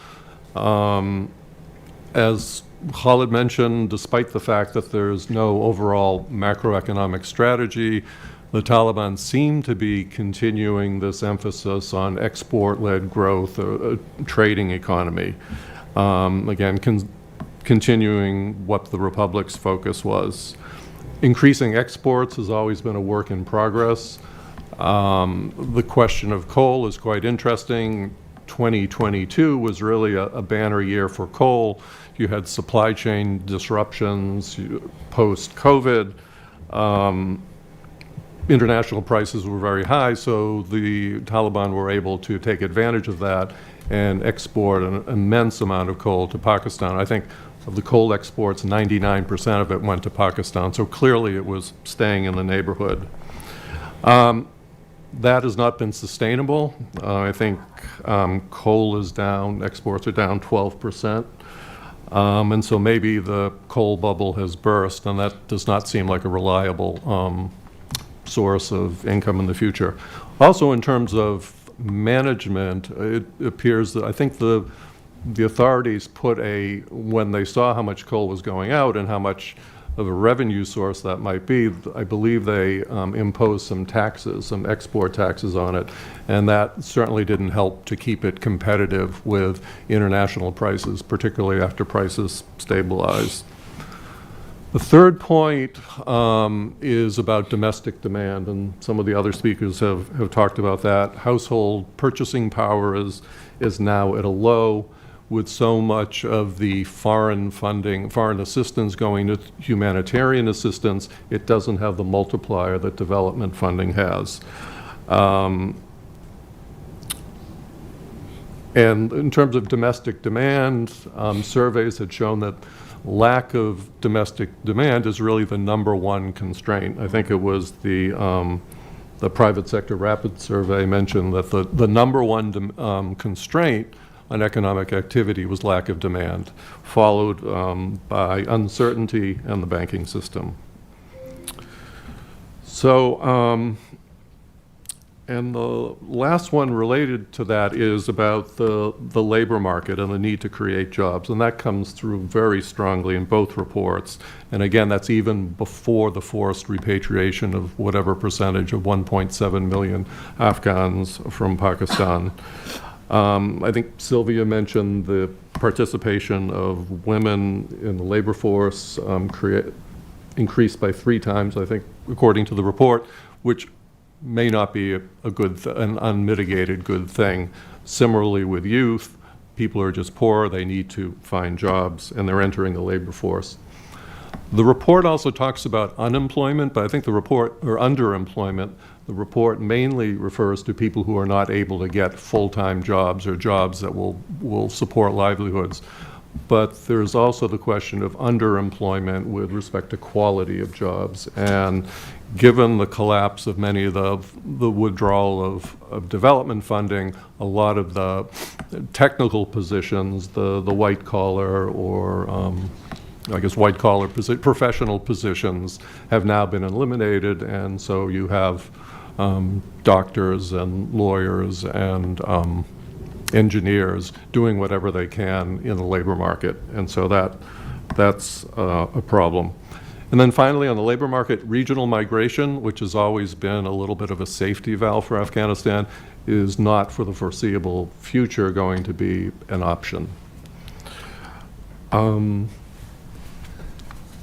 [SPEAKER 8] As Khalid mentioned, despite the fact that there's no overall macroeconomic strategy, the Taliban seem to be continuing this emphasis on export-led growth, a trading economy. Again, continuing what the Republic's focus was. Increasing exports has always been a work in progress. The question of coal is quite interesting. 2022 was really a banner year for coal. You had supply chain disruptions post-COVID. International prices were very high, so the Taliban were able to take advantage of that and export an immense amount of coal to Pakistan. I think of the coal exports, 99% of it went to Pakistan, so clearly it was staying in the neighborhood. That has not been sustainable. I think coal is down, exports are down 12%, and so maybe the coal bubble has burst, and that does not seem like a reliable source of income in the future. Also, in terms of management, it appears that I think the authorities when they saw how much coal was going out and how much of a revenue source that might be, I believe they imposed some taxes, some export taxes on it, and that certainly didn't help to keep it competitive with international prices, particularly after prices stabilized. The third point is about domestic demand, and some of the other speakers have talked about that. Household purchasing power is now at a low, with so much of the foreign funding, foreign assistance going to humanitarian assistance. It doesn't have the multiplier that development funding has. And in terms of domestic demand, surveys had shown that lack of domestic demand is really the number one constraint. I think it was the private sector rapid survey mentioned that the number one constraint on economic activity was lack of demand, followed by uncertainty and the banking system. So, and the last one related to that is about the labor market and the need to create jobs. And that comes through very strongly in both reports. And again, that's even before the forced repatriation of whatever percentage of 1.7 million Afghans from Pakistan. I think Silvia mentioned the participation of women in the labor force increased by 3 times, I think, according to the report, which may not be an unmitigated good thing. Similarly with youth, people are just poor, they need to find jobs, and they're entering the labor force. The report also talks about unemployment, but I think underemployment, the report mainly refers to people who are not able to get full-time jobs or jobs that will support livelihoods. But there's also the question of underemployment with respect to quality of jobs. And given the collapse of many of the withdrawal of development funding, a lot of the technical positions, the white-collar or white-collar professional positions have now been eliminated, and so you have doctors and lawyers and engineers doing whatever they can in the labor market, and so that's a problem. And then finally, on the labor market, regional migration, which has always been a little bit of a safety valve for Afghanistan, is not for the foreseeable future going to be an option. Do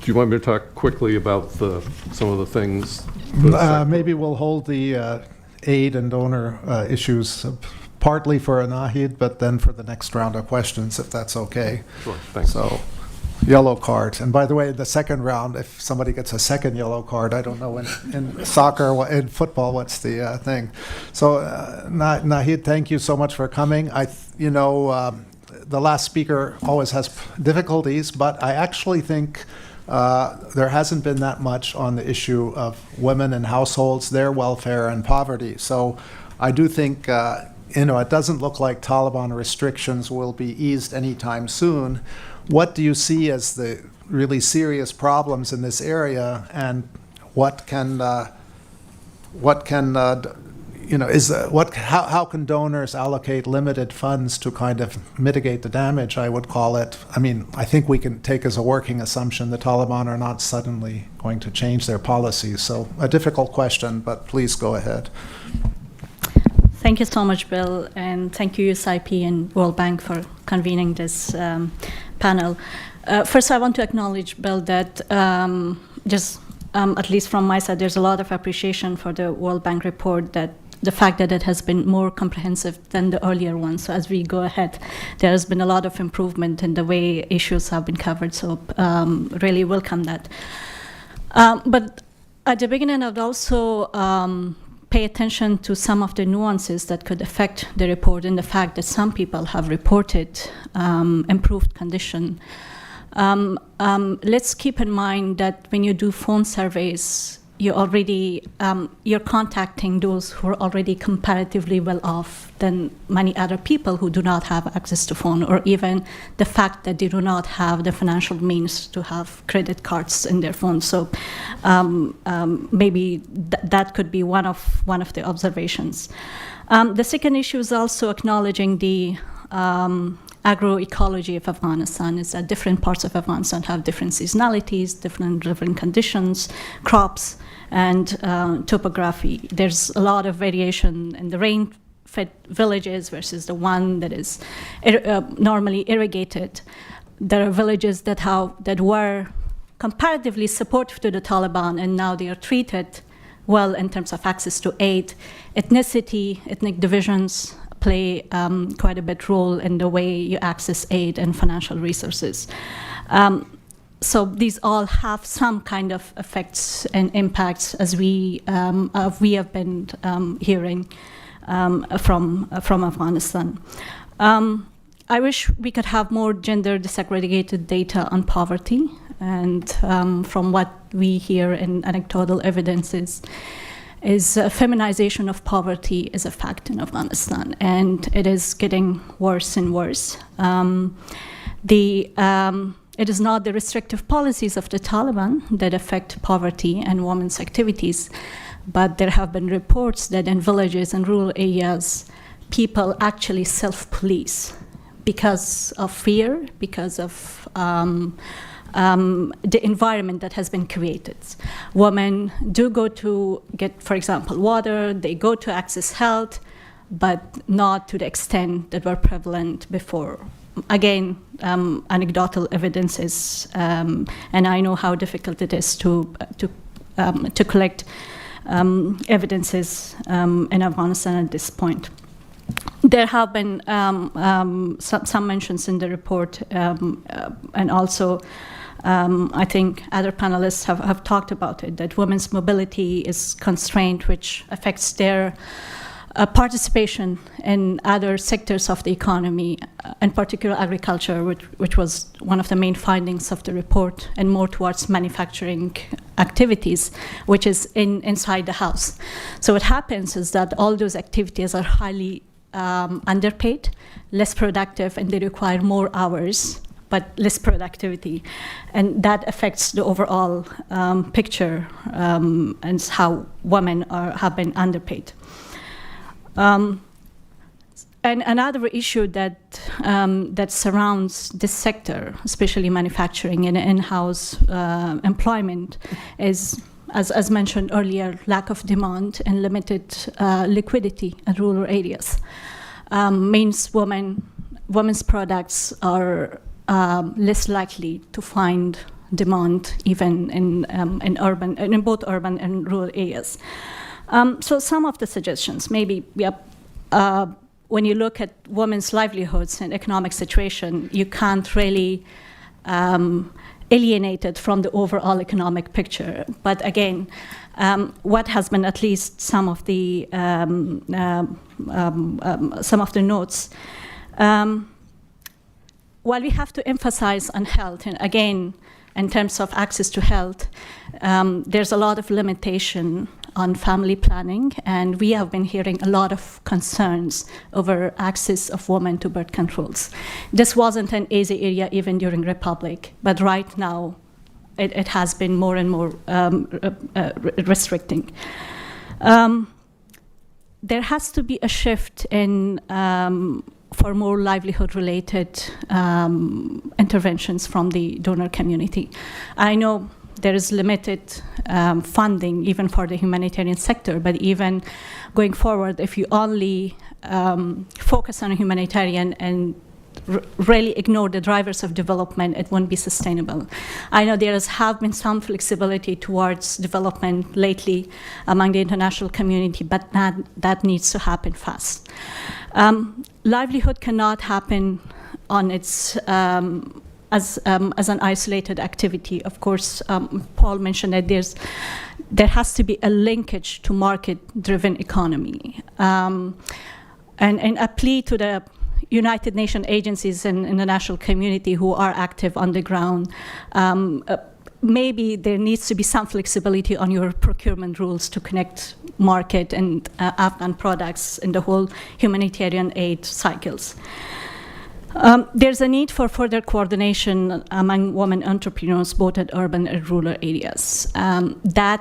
[SPEAKER 8] you want me to talk quickly about some of the things for the sector.
[SPEAKER 4] Maybe we'll hold the aid and donor issues partly for Naheed, but then for the next round of questions, if that's okay.
[SPEAKER 8] Sure, thanks.
[SPEAKER 4] So, yellow card. And by the way, the second round, if somebody gets a second yellow card, I don't know in soccer, in football, what's the thing. So, Naheed, thank you so much for coming. The last speaker always has difficulties, but I actually think there hasn't been that much on the issue of women and households, their welfare and poverty. So I do think, it doesn't look like Taliban restrictions will be eased anytime soon. What do you see as the really serious problems in this area, and how can donors allocate limited funds to kind of mitigate the damage, I would call it? I mean, I think we can take as a working assumption the Taliban are not suddenly going to change their policies. So a difficult question, but please go ahead.
[SPEAKER 9] Thank you so much, Bill, and thank you, USIP and World Bank, for convening this panel. First, I want to acknowledge, Bill, that at least from my side, there's a lot of appreciation for the World Bank report, that the fact that it has been more comprehensive than the earlier one. So as we go ahead, there has been a lot of improvement in the way issues have been covered. So really welcome that. But at the beginning, I'd also pay attention to some of the nuances that could affect the report, and the fact that some people have reported improved condition. Let's keep in mind that when you do phone surveys, you're contacting those who are already comparatively well off than many other people who do not have access to phone, or even the fact that they do not have the financial means to have credit cards in their phone. So maybe that could be one of the observations. The second issue is also acknowledging the agroecology of Afghanistan. Is that different parts of Afghanistan have different seasonalities, different conditions, crops, and topography. There's a lot of variation in the rain-fed villages versus the one that is normally irrigated. There are villages that were comparatively supportive to the Taliban, and now they are treated well in terms of access to aid. Ethnic divisions play quite a bit role in the way you access aid and financial resources. So these all have some kind of effects and impacts, as we have been hearing from Afghanistan. I wish we could have more gender disaggregated data on poverty, and from what we hear in anecdotal evidences, is feminization of poverty is a fact in Afghanistan, and it is getting worse and worse. It is not the restrictive policies of the Taliban that affect poverty and women's activities, but there have been reports that in villages and rural areas, people actually self-police because of fear, because of the environment that has been created. Women do go to get, for example, water, they go to access health, but not to the extent that were prevalent before. Again, anecdotal evidences, and I know how difficult it is to collect evidences in Afghanistan at this point. There have been some mentions in the report, and also I think other panelists have talked about it, that women's mobility is constrained, which affects their participation in other sectors of the economy, in particular agriculture, which was one of the main findings of the report, and more towards manufacturing activities, which is inside the house. So what happens is that all those activities are highly underpaid, less productive, and they require more hours, but less productivity. And that affects the overall picture and how women have been underpaid. And another issue that surrounds this sector, especially manufacturing and in-house employment, is, as mentioned earlier, lack of demand and limited liquidity in rural areas. Means women's products are less likely to find demand, even in both urban and rural areas. So some of the suggestions, maybe, when you look at women's livelihoods and economic situation, you can't really alienate it from the overall economic picture. But again, what has been at least some of the notes. While we have to emphasize on health, and again, in terms of access to health, there's a lot of limitation on family planning, and we have been hearing a lot of concerns over access of women to birth controls. This wasn't an easy area even during Republic, but right now it has been more and more restricting. There has to be a shift in for more livelihood-related interventions from the donor community. I know there is limited funding even for the humanitarian sector, but even going forward, if you only focus on humanitarian and really ignore the drivers of development, it won't be sustainable. I know there have been some flexibility towards development lately among the international community, but that needs to happen fast. Livelihood cannot happen on its as an isolated activity. Of course, Paul mentioned that there has to be a linkage to market-driven economy. And a plea to the United Nations agencies and international community who are active on the ground, maybe there needs to be some flexibility on your procurement rules to connect market and Afghan products in the whole humanitarian aid cycles. There's a need for further coordination among women entrepreneurs, both at urban and rural areas. There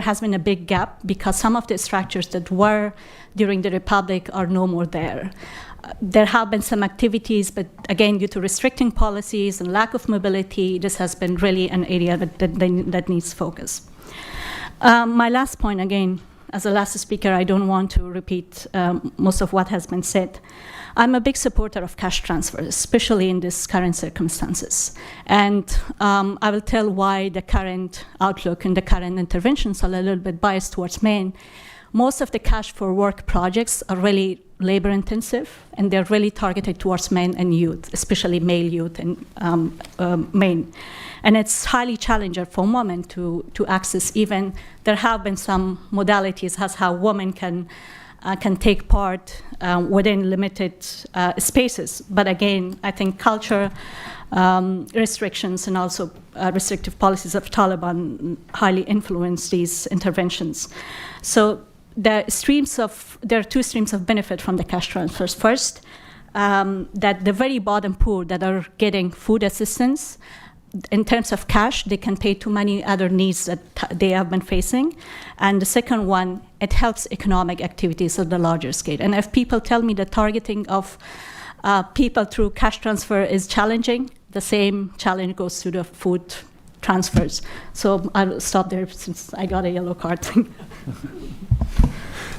[SPEAKER 9] has been a big gap because some of the structures that were during the Republic are no more there. There have been some activities, but again, due to restricting policies and lack of mobility, this has been really an area that needs focus. My last point, again, as a last speaker, I don't want to repeat most of what has been said. I'm a big supporter of cash transfers, especially in these current circumstances. And I will tell why the current outlook and the current interventions are a little bit biased towards men. Most of the cash for work projects are really labor intensive, and they're really targeted towards men and youth, especially male youth and men. And it's highly challenging for women to access. Even there have been some modalities as how women can take part within limited spaces. But again, I think culture, restrictions, and also restrictive policies of Taliban highly influence these interventions. So there are two streams of benefit from the cash transfers. First, that the very bottom poor that are getting food assistance, in terms of cash, they can pay to many other needs that they have been facing. And the second one, it helps economic activities at the larger scale. And if people tell me the targeting of people through cash transfer is challenging, the same challenge goes to the food transfers. So I'll stop there since I got a yellow card.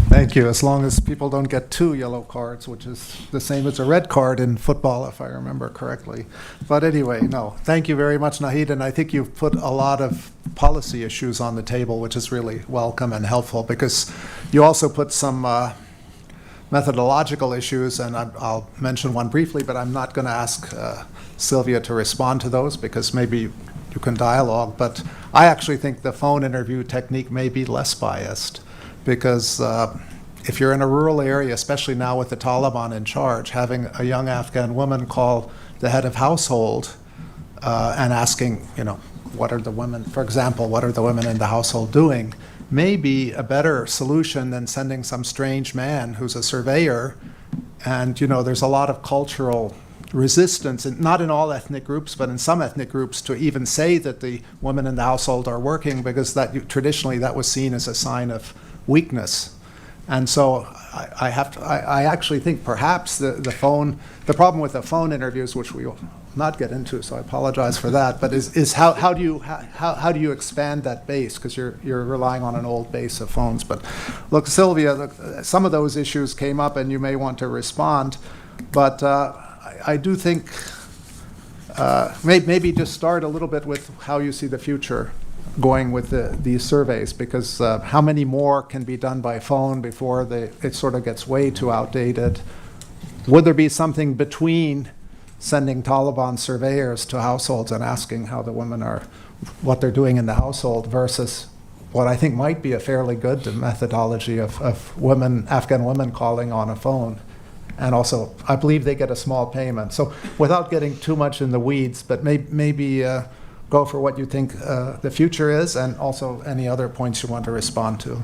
[SPEAKER 4] Thank you. As long as people don't get 2 yellow cards, which is the same as a red card in football, if I remember correctly. But anyway, no. Thank you very much, Naheed. And I think you've put a lot of policy issues on the table, which is really welcome and helpful, because you also put some methodological issues, and I'll mention one briefly, but I'm not going to ask Silvia to respond to those because maybe you can dialogue. But I actually think the phone interview technique may be less biased, because if you're in a rural area, especially now with the Taliban in charge, having a young Afghan woman call the head of household and asking, what are the women, for example, what are the women in the household doing, may be a better solution than sending some strange man who's a surveyor. And, there's a lot of cultural resistance, and not in all ethnic groups, but in some ethnic groups, to even say that the women in the household are working, because traditionally that was seen as a sign of weakness. And so I actually think perhaps the problem with the phone interviews, which we will not get into, so I apologize for that, but is how do you expand that base, because you're relying on an old base of phones. But look, Silvia, some of those issues came up and you may want to respond, but I do think maybe just start a little bit with how you see the future going with these surveys, because how many more can be done by phone before it sort of gets way too outdated? Would there be something between sending Taliban surveyors to households and asking how the women are, what they're doing in the household, versus what I think might be a fairly good methodology of Afghan women calling on a phone? And also, I believe they get a small payment. So without getting too much in the weeds, but maybe go for what you think the future is, and also any other points you want to respond to.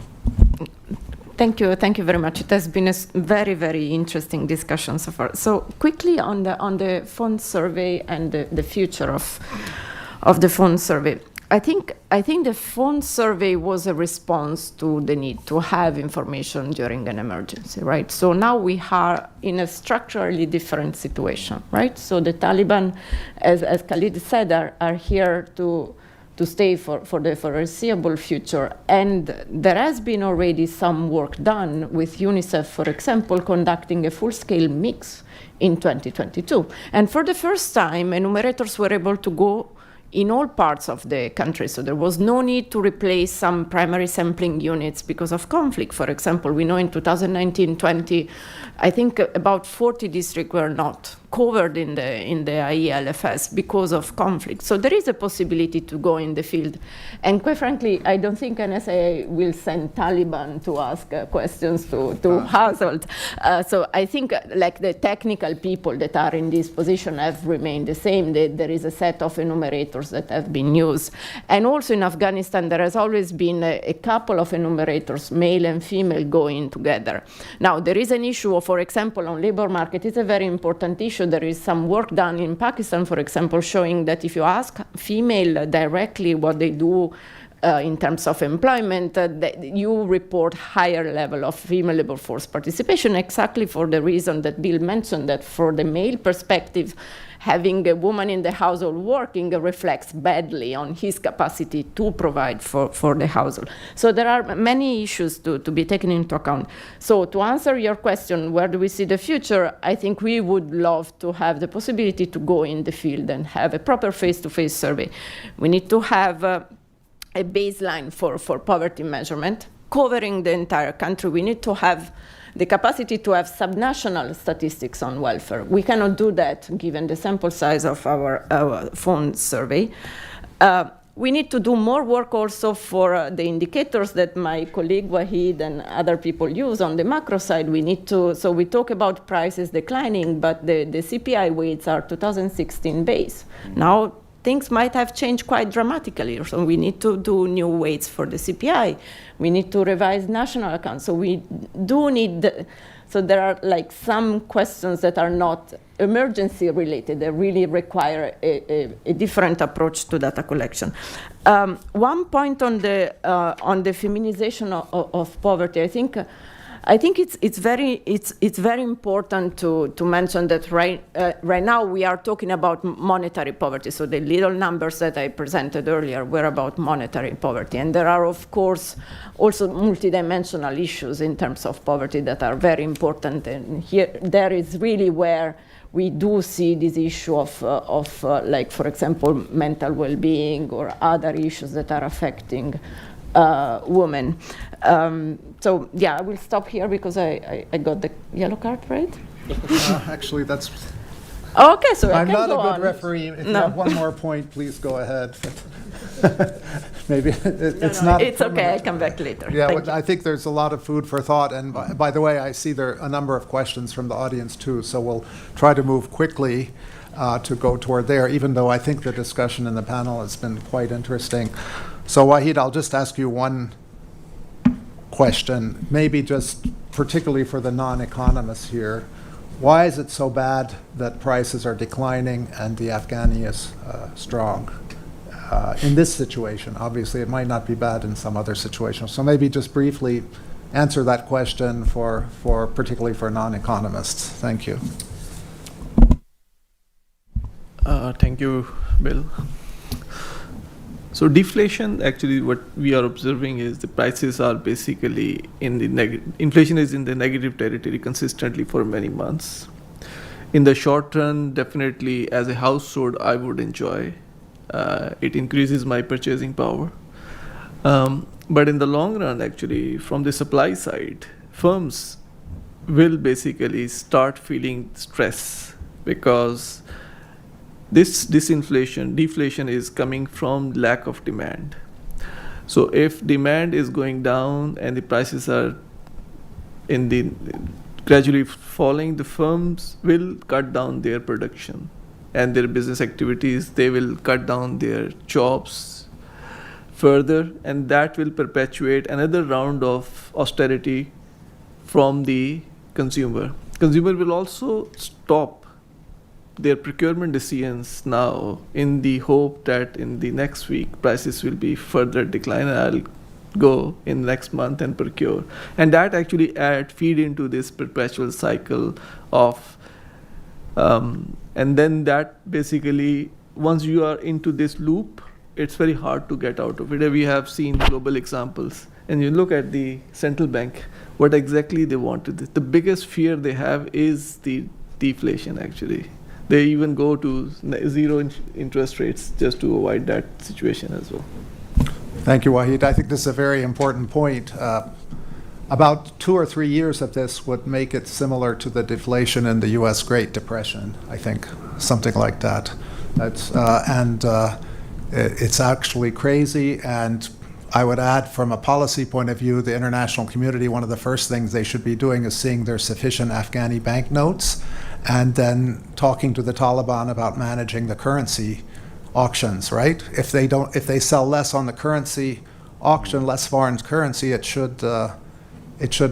[SPEAKER 5] Thank you very much. It has been a very, very interesting discussion so far. So quickly on the phone survey and the future of the phone survey. I think the phone survey was a response to the need to have information during an emergency, right? So now we are in a structurally different situation, right? So the Taliban, as Khalid said, are here to stay for the foreseeable future. And there has been already some work done with UNICEF, for example, conducting a full-scale mix in 2022. And for the first time, enumerators were able to go in all parts of the country. So there was no need to replace some primary sampling units because of conflict. For example, we know in 2019-20, I think about 40 districts were not covered in the IELFS because of conflict. So there is a possibility to go in the field. And quite frankly, I don't think NSA will send Taliban to ask questions to households. So I think like the technical people that are in this position have remained the same. There is a set of enumerators that have been used. And also in Afghanistan, there has always been a couple of enumerators, male and female, going together. Now, there is an issue, for example, on labor market. It's a very important issue. There is some work done in Pakistan, for example, showing that if you ask female directly what they do in terms of employment, you report higher level of female labor force participation, exactly for the reason that Bill mentioned, that for the male perspective, having a woman in the household working reflects badly on his capacity to provide for the household. So there are many issues to be taken into account. So to answer your question, where do we see the future? I think we would love to have the possibility to go in the field and have a proper face-to-face survey. We need to have a baseline for poverty measurement covering the entire country. We need to have the capacity to have subnational statistics on welfare. We cannot do that given the sample size of our phone survey. We need to do more work also for the indicators that my colleague Waheed and other people use on the macro side. We need to, so we talk about prices declining, but the CPI weights are 2016 base. Now, things might have changed quite dramatically, so we need to do new weights for the CPI. We need to revise national accounts. So we do need, so there are like some questions that are not emergency related. They really require a different approach to data collection. One point on the feminization of poverty, I think it's very important to mention that right now we are talking about monetary poverty. So the little numbers that I presented earlier were about monetary poverty, and there are of course also multidimensional issues in terms of poverty that are very important. And there is really where we do see this issue of like, for example, mental well-being or other issues that are affecting women. So yeah, I will stop here because I got the yellow card, right?
[SPEAKER 4] Actually, that's...
[SPEAKER 5] Okay, so
[SPEAKER 4] I'm not
[SPEAKER 5] go
[SPEAKER 4] a good
[SPEAKER 5] on.
[SPEAKER 4] referee. If you
[SPEAKER 5] No.
[SPEAKER 4] have one more point, please go ahead. Maybe it's
[SPEAKER 5] No,
[SPEAKER 4] not...
[SPEAKER 5] it's okay, I'll come back later.
[SPEAKER 4] Yeah,
[SPEAKER 5] Thank
[SPEAKER 4] I think there's a lot of food for thought. And by the way, I see there are a number of questions from the audience too, so we'll try to move quickly to go toward there, even though I think the discussion in the panel has been quite interesting. So Waheed, I'll just ask you one question, maybe just particularly for the non-economists here. Why is it so bad that prices are declining and the Afghani is strong in this situation? Obviously, it might not be bad in some other situations. So maybe just briefly answer that question for particularly for non-economists. Thank you.
[SPEAKER 6] Thank you, Bill. So deflation, actually what we are observing is the prices are basically in the inflation is in the negative territory consistently for many months. In the short run, definitely as a household, I would enjoy. It increases my purchasing power. But in the long run, actually, from the supply side, firms will basically start feeling stress because this deflation is coming from lack of demand. So if demand is going down and the prices are gradually falling, the firms will cut down their production and their business activities. They will cut down their jobs further, and that will perpetuate another round of austerity from the consumer. Consumer will also stop their procurement decisions now in the hope that in the next week prices will be further decline and I'll go in next month and procure. And that actually feed into this perpetual cycle of and then that basically, once you are into this loop, it's very hard to get out of it. We have seen global examples. And you look at the central bank, what exactly they wanted. The biggest fear they have is the deflation, actually. They even go to zero interest rates just to avoid that situation as well.
[SPEAKER 4] Thank you, Waheed. I think this is a very important point. About 2 or 3 years of this would make it similar to the deflation in the U.S. Great Depression, I think, something like that. It's actually crazy, and I would add, from a policy point of view, the international community, one of the first things they should be doing is seeing there's sufficient Afghani banknotes, and then talking to the Taliban about managing the currency auctions, right? If they sell less on the currency auction, less foreign currency, it should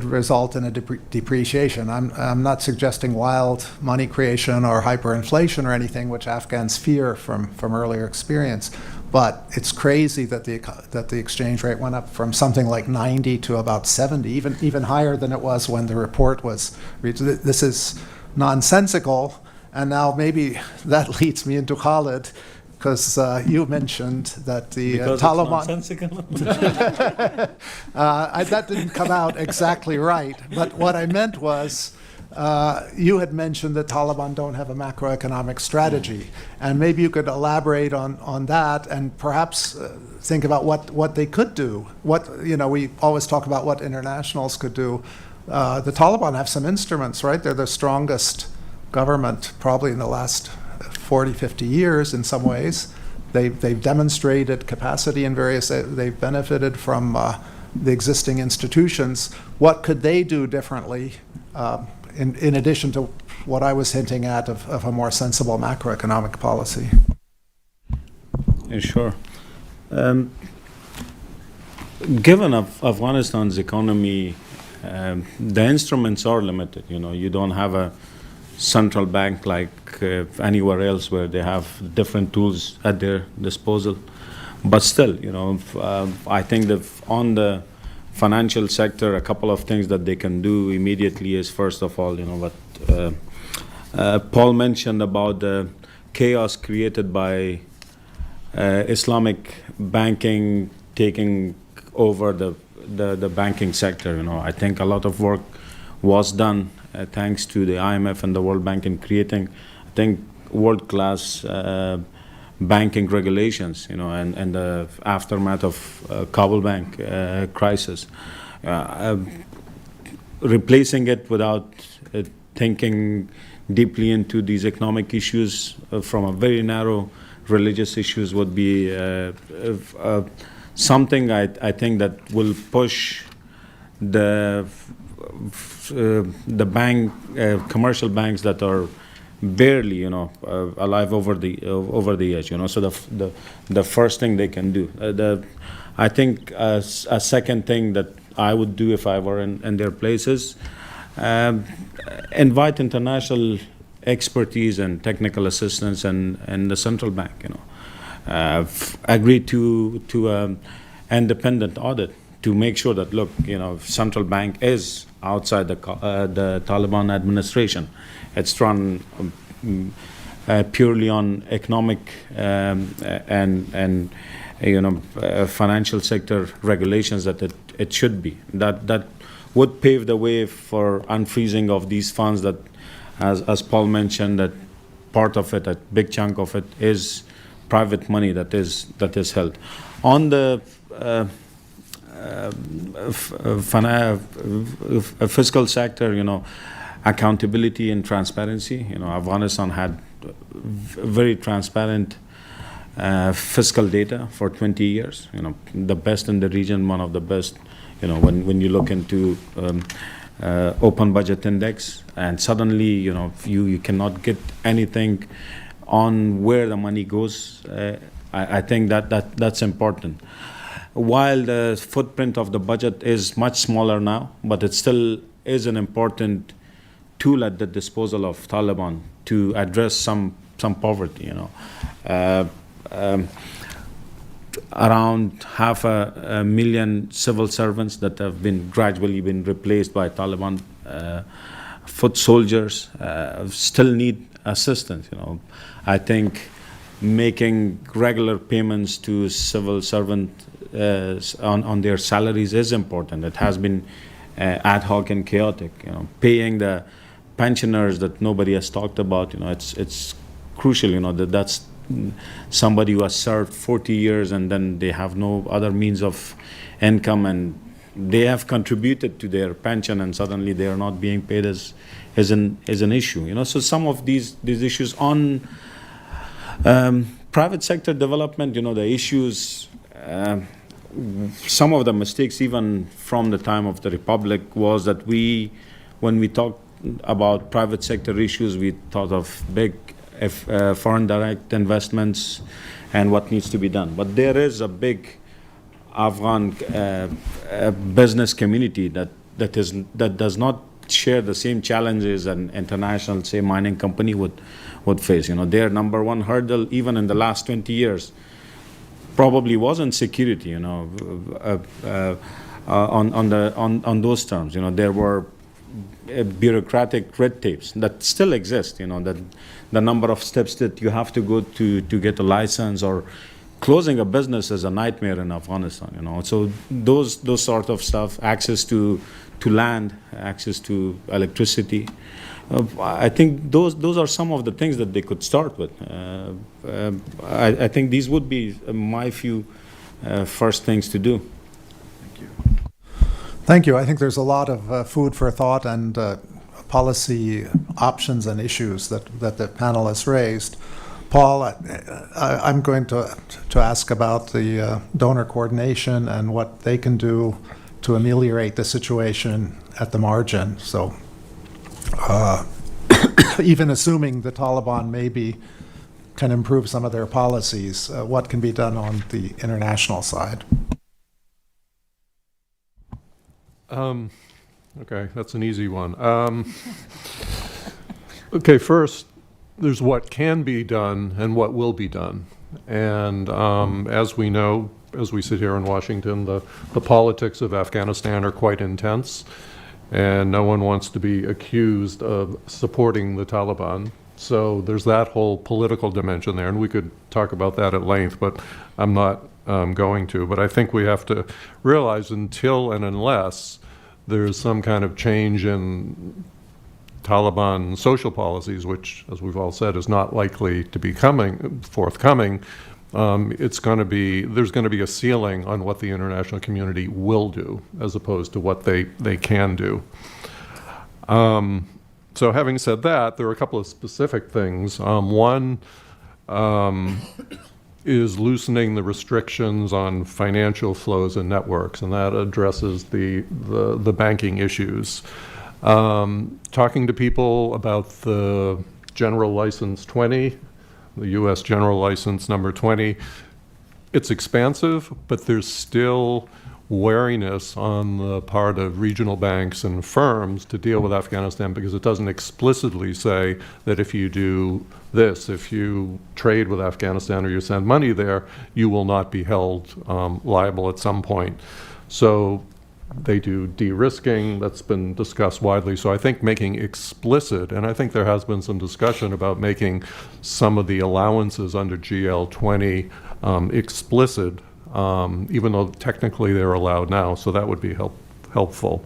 [SPEAKER 4] result in a depreciation. I'm not suggesting wild money creation or hyperinflation or anything, which Afghans fear from earlier experience. But it's crazy that the exchange rate went up from something like 90 to about 70, even higher than it was when the report was reached. This is nonsensical, and now maybe that leads me into Khalid, because you mentioned that the Taliban. That didn't come out exactly right, but what I meant was you had mentioned that Taliban don't have a macroeconomic strategy, and maybe you could elaborate on that and perhaps think about what they could do. We always talk about what internationals could do. The Taliban have some instruments, right? They're the strongest government probably in the last 40, 50 years in some ways. They've demonstrated capacity in various, they've benefited from the existing institutions. What could they do differently in addition to what I was hinting at of a more sensible macroeconomic policy?
[SPEAKER 7] Sure. Given Afghanistan's economy, the instruments are limited. You don't have a central bank like anywhere else where they have different tools at their disposal. But still, I think that on the financial sector, a couple of things that they can do immediately is, first of all, what Paul mentioned about the chaos created by Islamic banking taking over the banking sector. I think a lot of work was done thanks to the IMF and the World Bank in creating, I think, world-class banking regulations, and the aftermath of Kabul Bank crisis. Replacing it without thinking deeply into these economic issues from a very narrow religious issues would be something I think that will push the commercial banks that are barely, alive over the edge. So the first thing they can do. I think a second thing that I would do if I were in their places, invite international expertise and technical assistance and the central bank. Agree to independent audit to make sure that, look, central bank is outside the Taliban administration. It's run purely on economic and financial sector regulations that it should be. That would pave the way for unfreezing of these funds that as Paul mentioned, that part of it, a big chunk of it, is private money that is held. On the fiscal sector, accountability and transparency. Afghanistan had very transparent fiscal data for 20 years. The best in the region, one of the best. When you look into open budget index, and suddenly you cannot get anything on where the money goes. I think that's important. While the footprint of the budget is much smaller now, but it still is an important tool at the disposal of Taliban to address some poverty. Around 500,000 civil servants that have gradually been replaced by Taliban foot soldiers still need assistance. I think making regular payments to civil servants on their salaries is important. It has been ad hoc and chaotic. Paying the pensioners that nobody has talked about. It's crucial. That's somebody who has served 40 years and then they have no other means of income, and they have contributed to their pension, and suddenly they are not being paid is an issue. So some of these issues on private sector development, the issues, some of the mistakes even from the time of the Republic was that when we talked about private sector issues, we thought of big foreign direct investments and what needs to be done. But there is a big Afghan business community that does not share the same challenges an international, say, mining company would face. Their number one hurdle, even in the last 20 years, probably wasn't security. On those terms, there were bureaucratic red tapes that still exist. That the number of steps that you have to go to get a license, or closing a business is a nightmare in Afghanistan. So those sort of stuff, access to land, access to electricity. I think those are some of the things that they could start with. I think these would be my few first things to do.
[SPEAKER 4] Thank you. I think there's a lot of food for thought and policy options and issues that the panelists raised. Paul, I'm going to ask about the donor coordination and what they can do to ameliorate the situation at the margin. So even assuming the Taliban maybe can improve some of their policies, what can be done on the international side?
[SPEAKER 8] Okay, that's an easy one. Okay, first, there's what can be done and what will be done. And as we know, as we sit here in Washington, the politics of Afghanistan are quite intense, and no one wants to be accused of supporting the Taliban. So there's that whole political dimension there, and we could talk about that at length, but I'm not going to. But I think we have to realize until and unless there's some kind of change in Taliban social policies, which, as we've all said, is not likely to be forthcoming, there's going to be a ceiling on what the international community will do as opposed to what they can do. So having said that, there are a couple of specific things. One is loosening the restrictions on financial flows and networks, and that addresses the banking issues. Talking to people about the General License 20, the U.S. General License number 20, it's expansive, but there's still wariness on the part of regional banks and firms to deal with Afghanistan, because it doesn't explicitly say that if you do this, if you trade with Afghanistan or you send money there, you will not be held liable at some point. So they do de-risking, that's been discussed widely. So I think making explicit, and I think there has been some discussion about making some of the allowances under GL20 explicit, even though technically they're allowed now, so that would be helpful.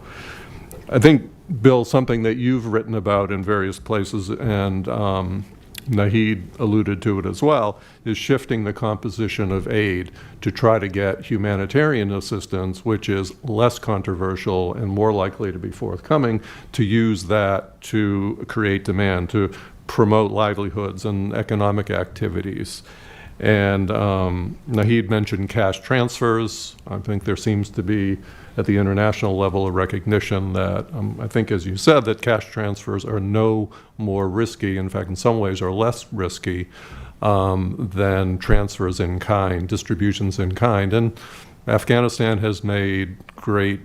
[SPEAKER 8] I think Bill, something that you've written about in various places, and Naheed alluded to it as well, is shifting the composition of aid to try to get humanitarian assistance, which is less controversial and more likely to be forthcoming, to use that to create demand, to promote livelihoods and economic activities. And Naheed mentioned cash transfers. I think there seems to be, at the international level, a recognition that, I think, as you said, that cash transfers are no more risky, in fact, in some ways are less risky than transfers in kind, distributions in kind. And Afghanistan has made great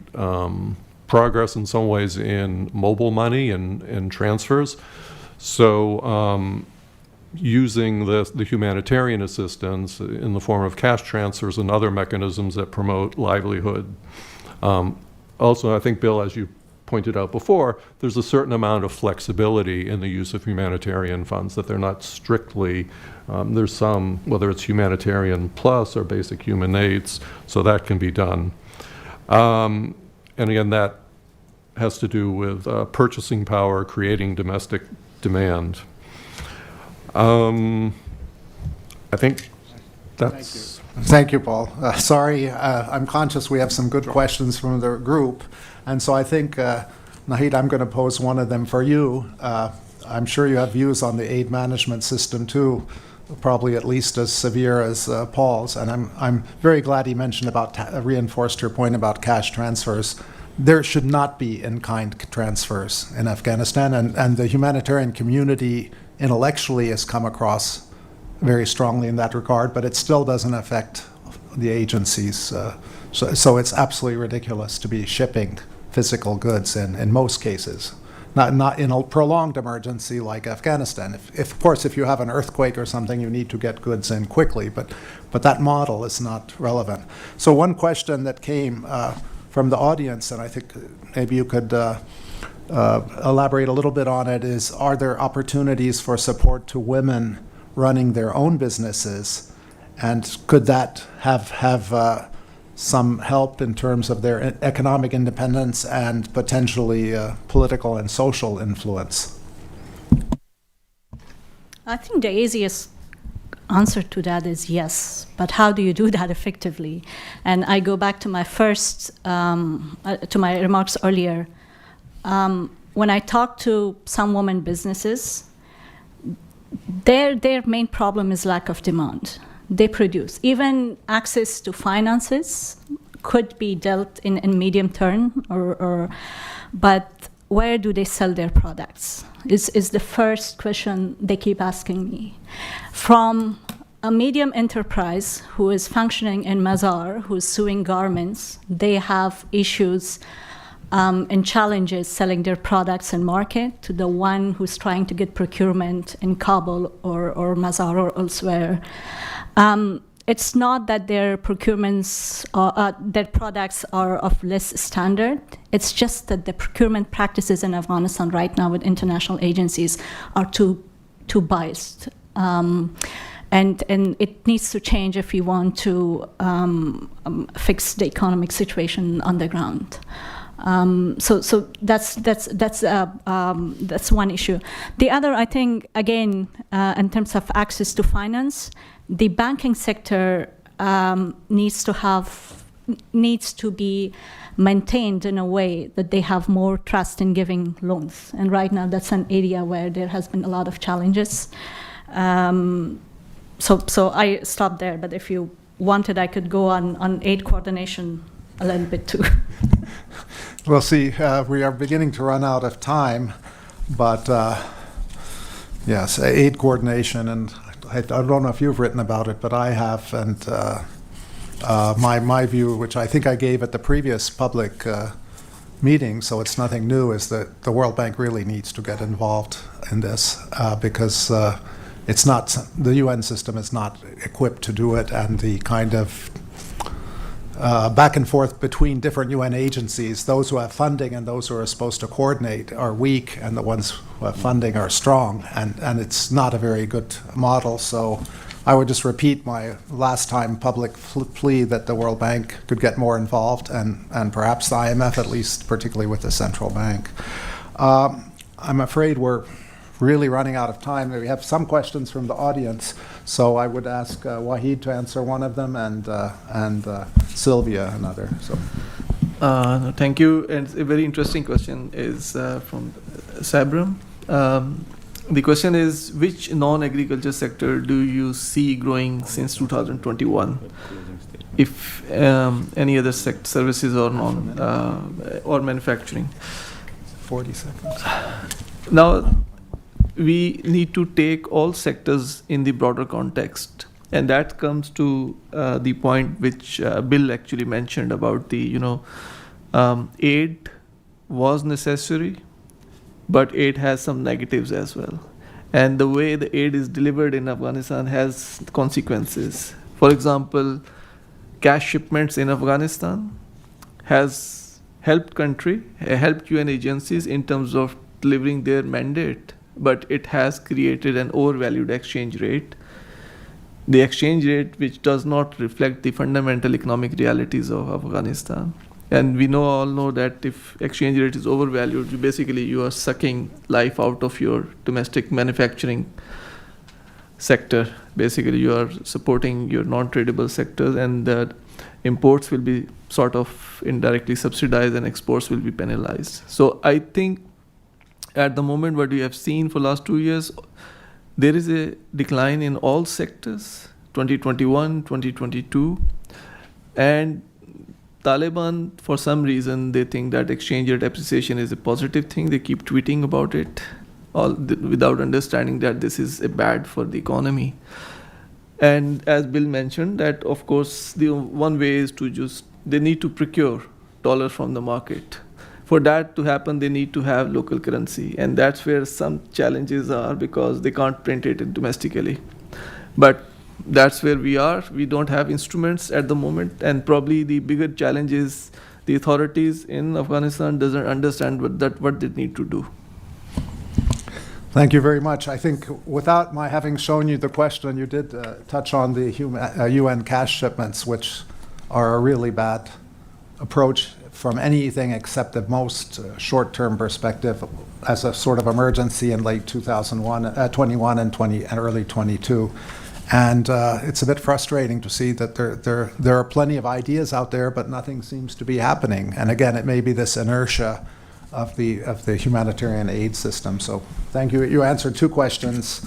[SPEAKER 8] progress in some ways in mobile money and transfers. So using the humanitarian assistance in the form of cash transfers and other mechanisms that promote livelihood. Also, I think, Bill, as you pointed out before, there's a certain amount of flexibility in the use of humanitarian funds, that they're not strictly, there's some, whether it's humanitarian plus or basic human needs, so that can be done. And again, that has to do with purchasing power, creating domestic demand. I think that's...
[SPEAKER 4] Thank you, Paul. Sorry, I'm conscious we have some good questions from the group, and so I think, Naheed, I'm going to pose one of them for you. I'm sure you have views on the aid management system too, probably at least as severe as Paul's, and I'm very glad he mentioned about, reinforced your point about cash transfers. There should not be in-kind transfers in Afghanistan, and the humanitarian community intellectually has come across very strongly in that regard, but it still doesn't affect the agencies. So it's absolutely ridiculous to be shipping physical goods in most cases. Not in a prolonged emergency like Afghanistan. If, of course, if you have an earthquake or something, you need to get goods in quickly, but that model is not relevant. So one question that came from the audience, and I think maybe you could elaborate a little bit on it, is, are there opportunities for support to women running their own businesses, and could that have some help in terms of their economic independence and potentially political and social influence?
[SPEAKER 9] I think the easiest answer to that is yes, but how do you do that effectively? And I go back to my to my remarks earlier. When I talk to some women businesses, their main problem is lack of demand. They produce. Even access to finances could be dealt in medium term, but where do they sell their products is the first question they keep asking me. From a medium enterprise who is functioning in Mazar, who's sewing garments, they have issues and challenges selling their products in market, to the one who's trying to get procurement in Kabul or Mazar or elsewhere. It's not that their procurements, their products are of less standard. It's just that the procurement practices in Afghanistan right now with international agencies are too biased. And it needs to change if we want to fix the economic situation on the ground. So that's one issue. The other, I think, again, in terms of access to finance, the banking sector needs to be maintained in a way that they have more trust in giving loans. And right now, that's an area where there has been a lot of challenges. So I stop there. But if you wanted, I could go on aid coordination a little bit too.
[SPEAKER 4] Well, see, we are beginning to run out of time, but yes, aid coordination, and I don't know if you've written about it, but I have, and my view, which I think I gave at the previous public meeting, so it's nothing new, is that the World Bank really needs to get involved in this because it's not, the UN system is not equipped to do it, and the kind of back and forth between different UN agencies, those who have funding and those who are supposed to coordinate are weak, and the ones who have funding are strong, and it's not a very good model. So I would just repeat my last time public plea that the World Bank could get more involved, and perhaps the IMF at least, particularly with the central bank. I'm afraid we're really running out of time. We have some questions from the audience, so I would ask Waheed to answer one of them, and Silvia another. So.
[SPEAKER 6] No, thank you. And a very interesting question is from Sabram. The question is, which non-agriculture sector do you see growing since 2021? If any other services or or manufacturing.
[SPEAKER 4] 40 seconds.
[SPEAKER 6] Now, we need to take all sectors in the broader context, and that comes to the point which Bill actually mentioned about the aid was necessary, but aid has some negatives as well, and the way the aid is delivered in Afghanistan has consequences. For example, cash shipments in Afghanistan has helped UN agencies in terms of delivering their mandate, but it has created an overvalued exchange rate. The exchange rate which does not reflect the fundamental economic realities of Afghanistan. And we all know that if exchange rate is overvalued, you are sucking life out of your domestic manufacturing sector. Basically, you are supporting your non-tradable sectors, and that imports will be sort of indirectly subsidized and exports will be penalized. So I think at the moment what we have seen for last 2 years, there is a decline in all sectors, 2021, 2022, and Taliban, for some reason, they think that exchange rate appreciation is a positive thing. They keep tweeting about it without understanding that this is bad for the economy. And as Bill mentioned, that of course, the one way is they need to procure dollars from the market. For that to happen, they need to have local currency. And that's where some challenges are, because they can't print it domestically. But that's where we are. We don't have instruments at the moment, and probably the bigger challenge is the authorities in Afghanistan doesn't understand what they need to do.
[SPEAKER 4] Thank you very much. I think without my having shown you the question, you did touch on the UN cash shipments, which are a really bad approach from anything except the most short-term perspective as a sort of emergency in late 2021 and early 22. And it's a bit frustrating to see that there are plenty of ideas out there, but nothing seems to be happening. And again, it may be this inertia of the humanitarian aid system. So thank you. You answered two questions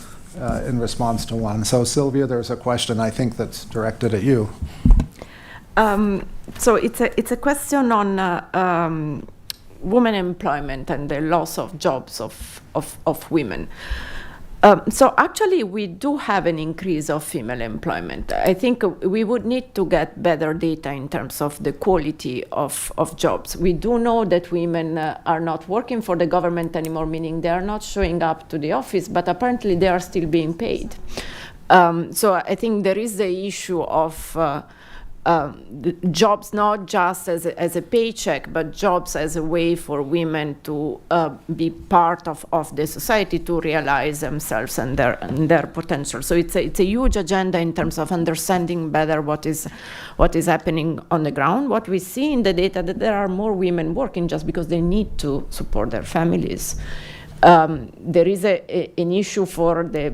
[SPEAKER 4] in response to one. So Silvia, there's a question I think that's directed at you.
[SPEAKER 5] So it's a question on women employment and the loss of jobs of women. So actually, we do have an increase of female employment. I think we would need to get better data in terms of the quality of jobs. We do know that women are not working for the government anymore, meaning they are not showing up to the office, but apparently they are still being paid. So I think there is the issue of the jobs not just as a paycheck, but jobs as a way for women to be part of the society, to realize themselves and their potential. So it's a huge agenda in terms of understanding better what is happening on the ground. What we see in the data that there are more women working just because they need to support their families. There is an issue for the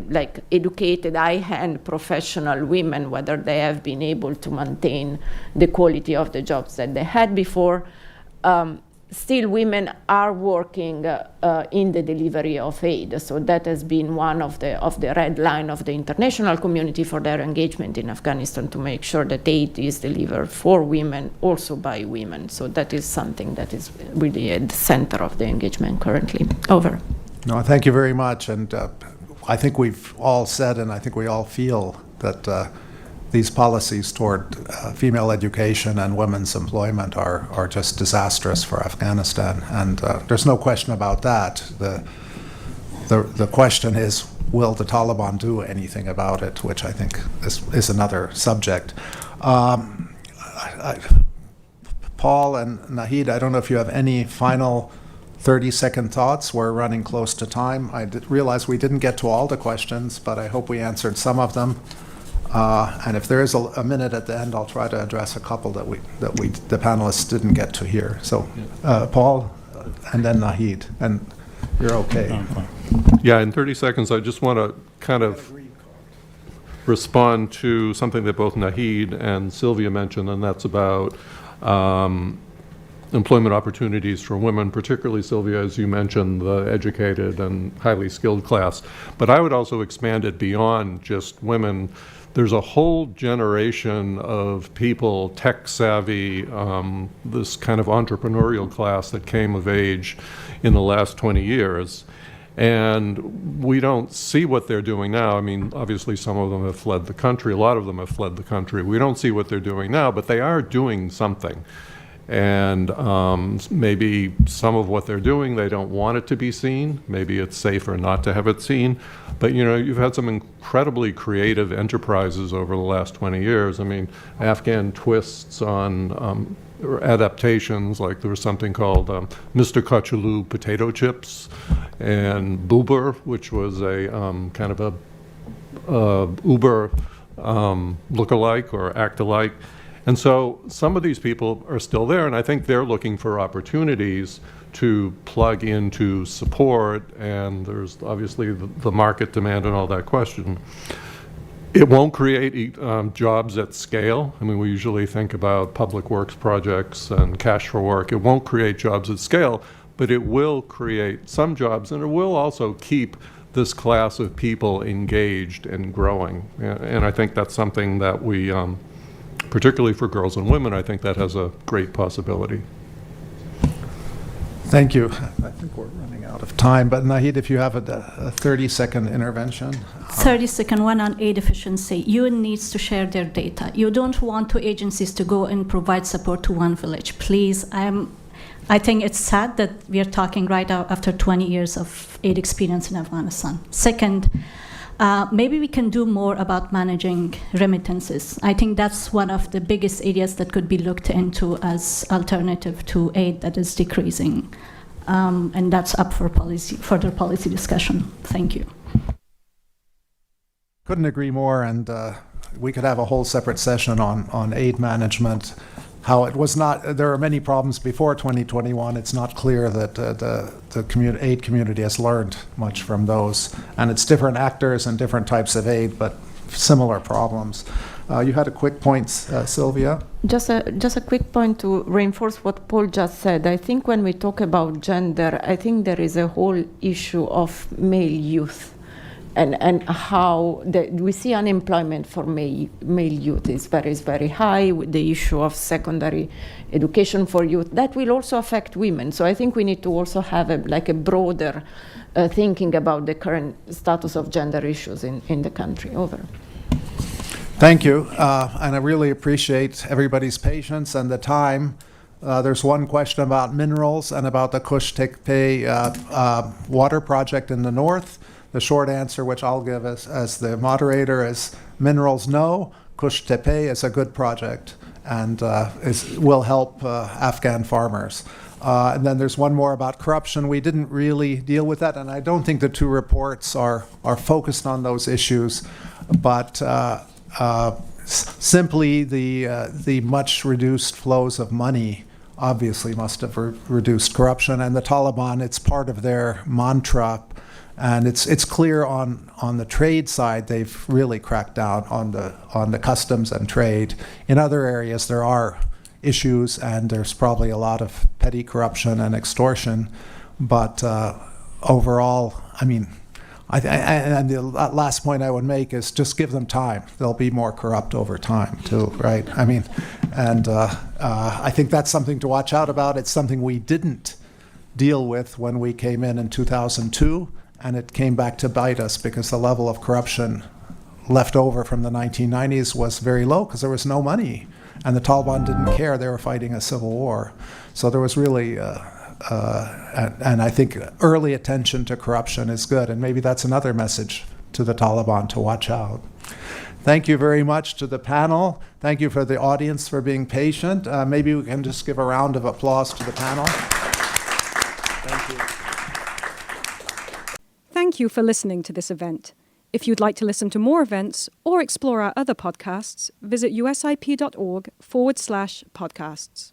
[SPEAKER 5] educated, high-end professional women, whether they have been able to maintain the quality of the jobs that they had before. Still, women are working in the delivery of aid, so that has been one of the red line of the international community for their engagement in Afghanistan, to make sure that aid is delivered for women, also by women. So that is something that is really at the center of the engagement currently. Over.
[SPEAKER 4] No, thank you very much. And I think we've all said, and I think we all feel that these policies toward female education and women's employment are just disastrous for Afghanistan. And there's no question about that. The question is, will the Taliban do anything about it, which I think is another subject. Paul and Naheed, I don't know if you have any final 30-second thoughts. We're running close to time. I realize we didn't get to all the questions, but I hope we answered some of them. And if there is a minute at the end, I'll try to address a couple that the panelists didn't get to here. So, Paul, and then Naheed. And you're okay.
[SPEAKER 8] Yeah, in 30 seconds, I just want to kind of respond to something that both Naheed and Silvia mentioned, and that's about employment opportunities for women, particularly, Silvia, as you mentioned, the educated and highly skilled class. But I would also expand it beyond just women. There's a whole generation of people, tech-savvy, this kind of entrepreneurial class that came of age in the last 20 years. And we don't see what they're doing now. I mean, obviously some of them have fled the country. A lot of them have fled the country. We don't see what they're doing now, but they are doing something. And maybe some of what they're doing, they don't want it to be seen. Maybe it's safer not to have it seen. But, you know, you've had some incredibly creative enterprises over the last 20 years. I mean, Afghan twists on adaptations, like there was something called Mr. Kachulu potato chips, and Boober, which was a kind of a Uber look-alike or act-alike. And so some of these people are still there, and I think they're looking for opportunities to plug into support, and there's obviously the market demand and all that question. It won't create jobs at scale. I mean, we usually think about public works projects and cash for work. It won't create jobs at scale, but it will create some jobs, and it will also keep this class of people engaged and growing. And I think that's something that we, particularly for girls and women, I think that has a great possibility.
[SPEAKER 4] Thank you. I think we're running out of time, but Naheed, if you have a 30-second intervention.
[SPEAKER 9] 30-second one on aid efficiency. UN needs to share their data. You don't want two agencies to go and provide support to one village. Please, I think it's sad that we are talking right after 20 years of aid experience in Afghanistan. Second, maybe we can do more about managing remittances. I think that's one of the biggest areas that could be looked into as alternative to aid that is decreasing. And that's up for further policy discussion. Thank you.
[SPEAKER 4] Couldn't agree more, and we could have a whole separate session on aid management. How it was not, there are many problems before 2021. It's not clear that the aid community has learned much from those. And it's different actors and different types of aid, but similar problems. You had a quick point, Silvia?
[SPEAKER 5] Just a quick point to reinforce what Paul just said. I think when we talk about gender, I think there is a whole issue of male youth. And how we see unemployment for male youth is very high, with the issue of secondary education for youth. That will also affect women. So I think we need to also have a broader thinking about the current status of gender issues in the country. Over.
[SPEAKER 4] Thank you. And I really appreciate everybody's patience and the time. There's one question about minerals and about the Kush Tekpe water project in the north. The short answer, which I'll give as the moderator, is minerals no. Kush Tepe is a good project and will help Afghan farmers. And then there's one more about corruption. We didn't really deal with that, and I don't think the two reports are focused on those issues, but simply the much reduced flows of money obviously must have reduced corruption, and the Taliban, it's part of their mantra. And it's clear on the trade side, they've really cracked down on the customs and trade. In other areas, there are issues, and there's probably a lot of petty corruption and extortion. But overall, I mean, and the last point I would make is just give them time. They'll be more corrupt over time, too, right? I mean, and I think that's something to watch out about. It's something we didn't deal with when we came in 2002. And it came back to bite us because the level of corruption left over from the 1990s was very low because there was no money. And the Taliban didn't care. They were fighting a civil war. So there was really, and I think early attention to corruption is good. And maybe that's another message to the Taliban to watch out. Thank you very much to the panel. Thank you for the audience for being patient. Maybe we can just give a round of applause to the panel. Thank you.
[SPEAKER 1] Thank you for listening to this event. If you'd like to listen to more events or explore our other podcasts, visit usip.org/podcasts.